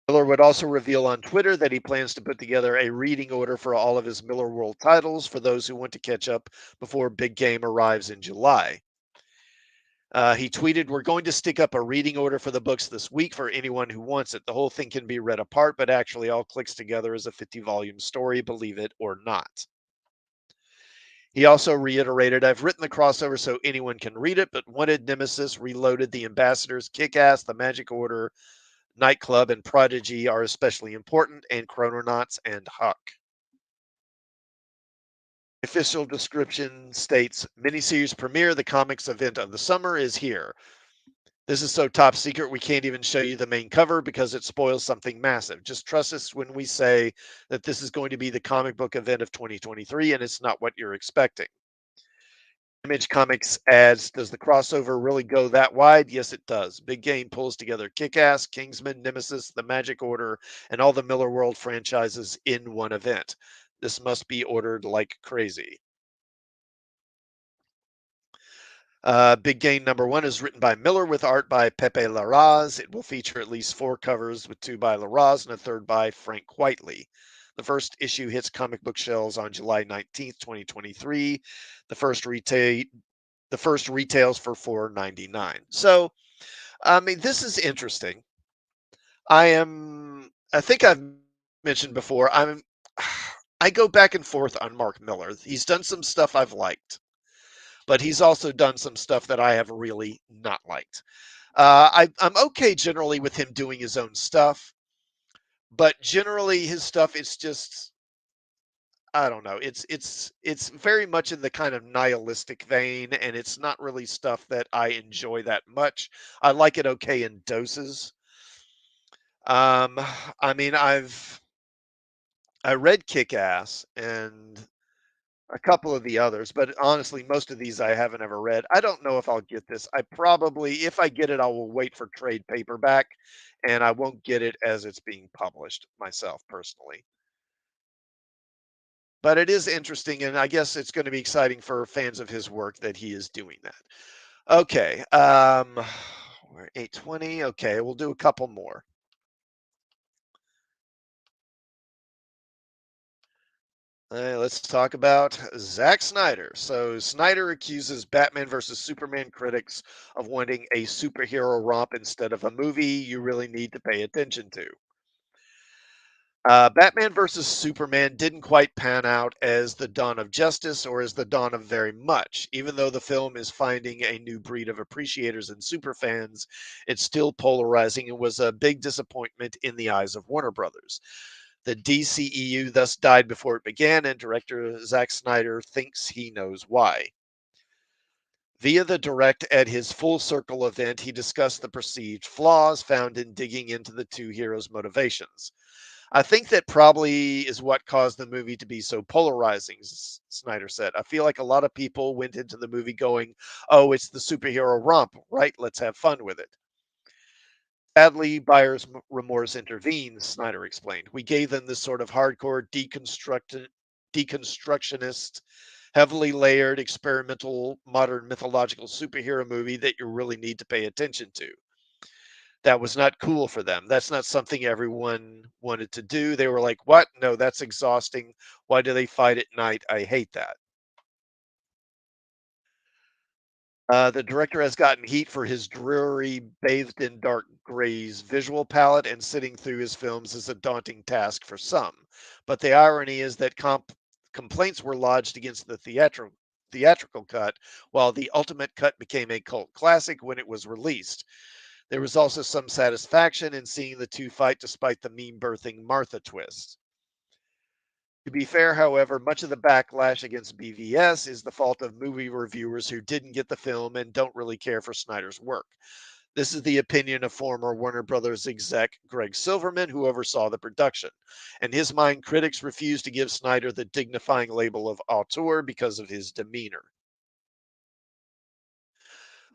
S1: Miller would also reveal on Twitter that he plans to put together a reading order for all of his Miller World titles for those who want to catch up before Big Game arrives in July. He tweeted, we're going to stick up a reading order for the books this week for anyone who wants it. The whole thing can be read apart, but actually all clicks together as a 50-volume story, believe it or not. He also reiterated, I've written the crossover so anyone can read it, but Wanted, Nemesis, Reloaded, The Ambassadors, Kick-Ass, The Magic Order, Nightclub, and Prodigy are especially important, and Chrononauts and Huck. Official description states, miniseries premiere, the comics event of the summer is here. This is so top secret we can't even show you the main cover because it spoils something massive. Just trust us when we say that this is going to be the comic book event of 2023 and it's not what you're expecting. Image Comics adds, does the crossover really go that wide? Yes, it does. Big Game pulls together Kick-Ass, Kingsman, Nemesis, The Magic Order, and all the Miller World franchises in one event. This must be ordered like crazy. Big Game #1 is written by Miller with art by Pepe Larraz. It will feature at least 4 covers with 2 by Larraz and a third by Frank Whiteley. The first issue hits comic book shelves on July 19th, 2023. The first retail the first retails for $4.99. So, I mean, this is interesting. I think I've mentioned before, I go back and forth on Mark Miller. He's done some stuff I've liked, but he's also done some stuff that I have really not liked. I'm okay generally with him doing his own stuff, but generally his stuff is just I don't know. It's very much in the kind of nihilistic vein, and it's not really stuff that I enjoy that much. I like it okay in doses. Um, I mean, I read Kick Ass and a couple of the others, but honestly, most of these I haven't ever read. I don't know if I'll get this. I probably, if I get it, I will wait for trade paperback, and I won't get it as it's being published myself personally. But it is interesting, and I guess it's going to be exciting for fans of his work that he is doing that. Okay, we're 8:20. Okay, we'll do a couple more. Let's talk about Zack Snyder. So Snyder accuses Batman versus Superman critics of wanting a superhero romp instead of a movie you really need to pay attention to. Batman versus Superman didn't quite pan out as the dawn of justice or as the dawn of very much. Even though the film is finding a new breed of appreciators and superfans, it's still polarizing and was a big disappointment in the eyes of Warner Brothers. The DCEU thus died before it began, and director Zack Snyder thinks he knows why. Via the direct at his Full Circle event, he discussed the perceived flaws found in digging into the two heroes' motivations. I think that probably is what caused the movie to be so polarizing, Snyder said. I feel like a lot of people went into the movie going, oh, it's the superhero romp, right? Let's have fun with it. Sadly, buyer's remorse intervenes, Snyder explained. We gave them this sort of hardcore deconstructionist, heavily layered, experimental, modern mythological superhero movie that you really need to pay attention to. That was not cool for them. That's not something everyone wanted to do. They were like, what? No, that's exhausting. Why do they fight at night? I hate that. The director has gotten heat for his dreary, bathed in dark grays visual palette, and sitting through his films is a daunting task for some. But the irony is that complaints were lodged against the theatrical cut, while the ultimate cut became a cult classic when it was released. There was also some satisfaction in seeing the two fight despite the meme birthing Martha twist. To be fair, however, much of the backlash against BVS is the fault of movie reviewers who didn't get the film and don't really care for Snyder's work. This is the opinion of former Warner Brothers exec Greg Silverman, who oversaw the production. In his mind, critics refused to give Snyder the dignifying label of auteur because of his demeanor.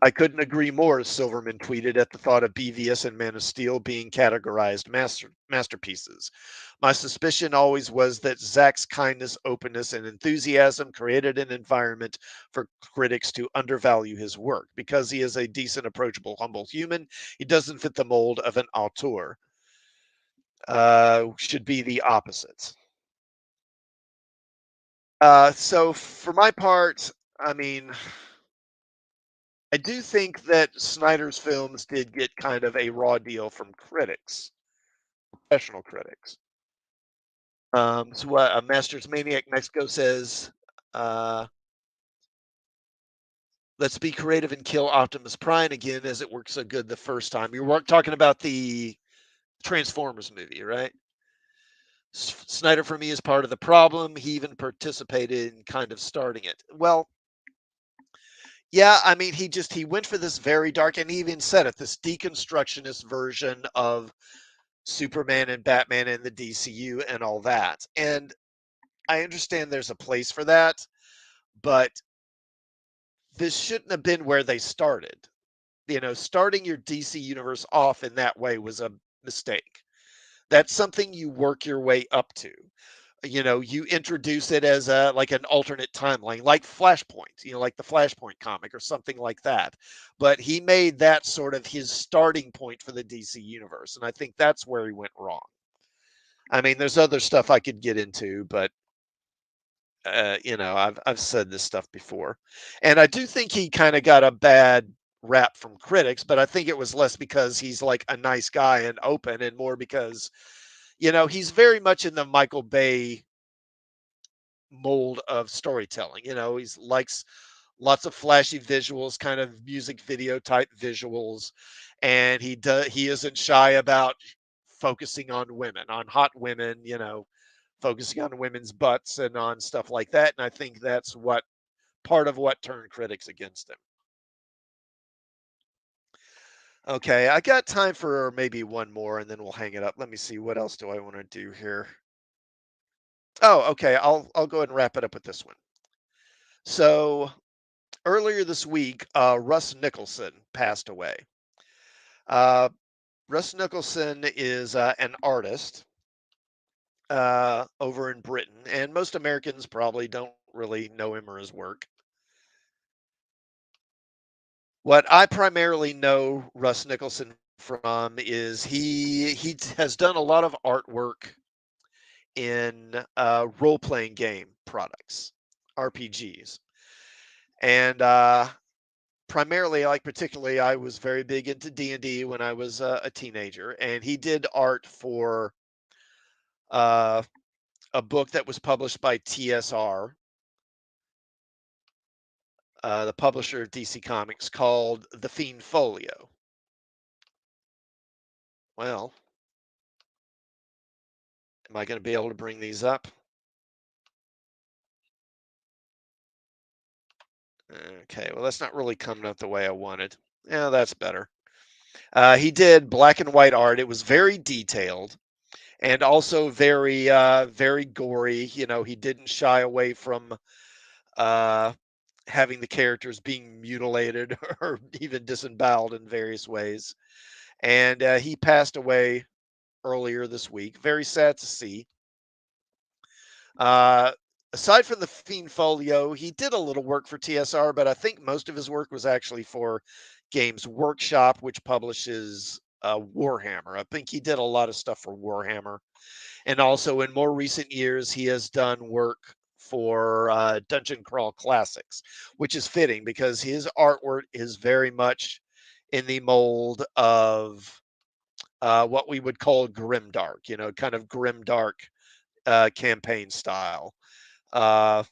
S1: I couldn't agree more, Silverman tweeted at the thought of BVS and Man of Steel being categorized masterpieces. My suspicion always was that Zach's kindness, openness, and enthusiasm created an environment for critics to undervalue his work. Because he is a decent, approachable, humble human, he doesn't fit the mold of an auteur. Should be the opposite. So, for my part, I mean, I do think that Snyder's films did get kind of a raw deal from critics, professional critics. Masters Maniac Mexico says, uh, let's be creative and kill Optimus Prime again as it worked so good the first time. You were talking about the Transformers movie, right? Snyder, for me, is part of the problem. He even participated in kind of starting it. Well, yeah, I mean, he went for this very dark, and he even said it, this deconstructionist version of Superman and Batman and the DCU and all that. And I understand there's a place for that, but this shouldn't have been where they started. You know, starting your DC universe off in that way was a mistake. That's something you work your way up to. You know, you introduce it as a like an alternate timeline, like Flashpoint, you know, like the Flashpoint comic or something like that. But he made that sort of his starting point for the DC universe, and I think that's where he went wrong. I mean, there's other stuff I could get into, but you know, I've said this stuff before, and I do think he kind of got a bad rap from critics, but I think it was less because he's like a nice guy and open, and more because you know he's very much in the Michael Bay. mold of storytelling. He's likes lots of flashy visuals, kind of music video type visuals, and he isn't shy about focusing on women, on hot women, focusing on women's butts and on stuff like that. And I think that's what part of what turned critics against him. Okay, I got time for maybe one more and then we'll hang it up. Let me see, what else do I want to do here? Oh, okay, I'll go ahead and wrap it up with this one. So earlier this week, Russ Nicholson passed away. Uh, Russ Nicholson is an artist over in Britain, and most Americans probably don't really know him or his work. What I primarily know Russ Nicholson from is has done a lot of artwork in role playing game products, RPGs, and primarily, like particularly, I was very big into D&D when I was a teenager, and he did art for uh, a book that was published by TSR, the publisher of DC Comics, called The Fiend Folio. Well, am I going to be able to bring these up? Okay, well, that's not really coming up the way I wanted. Yeah, that's better. He did black and white art. It was very detailed and also very gory. He didn't shy away from uh, having the characters being mutilated or even disemboweled in various ways. And he passed away earlier this week. Very sad to see. Uh, Aside from the Fiend Folio, he did a little work for TSR, but I think most of his work was actually for Games Workshop, which publishes Warhammer. I think he did a lot of stuff for Warhammer. And also in more recent years, he has done work for Dungeon Crawl Classics, which is fitting because his artwork is very much in the mold of what we would call grimdark, kind of grimdark campaign style. Uh,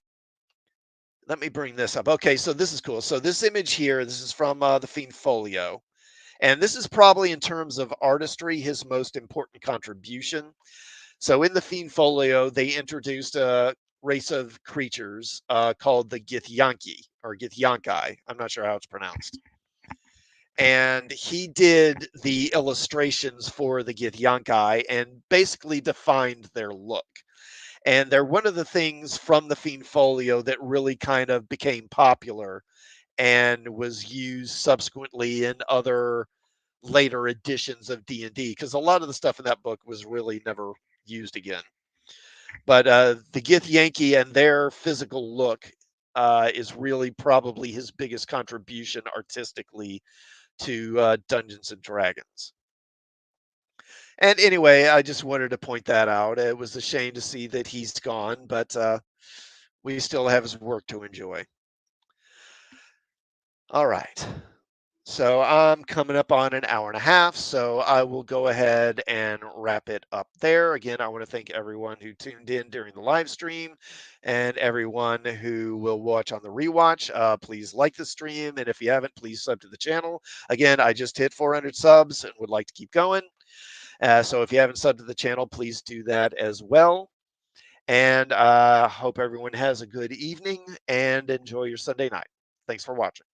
S1: Let me bring this up. Okay, so this is cool. So this image here, this is from the Fiend Folio, and this is probably in terms of artistry his most important contribution. So in the Fiend Folio, they introduced a race of creatures called the Githyanki or Githyankai. I'm not sure how it's pronounced. And he did the illustrations for the Githyankai and basically defined their look. And they're one of the things from the Fiend Folio that really kind of became popular and was used subsequently in other later editions of D&D because a lot of the stuff in that book was really never used again. But the Githyanki and their physical look is really probably his biggest contribution artistically to Dungeons and Dragons. And anyway, I just wanted to point that out. It was a shame to see that he's gone, but we still have his work to enjoy. All right. So I'm coming up on an hour and a half, so I will go ahead and wrap it up there. Again, I want to thank everyone who tuned in during the live stream and everyone who will watch on the rewatch. Please like the stream, and if you haven't, please sub to the channel. Again, I just hit 400 subs and would like to keep going. So if you haven't subbed to the channel, please do that as well. And hope everyone has a good evening and enjoy your Sunday night. Thanks for watching.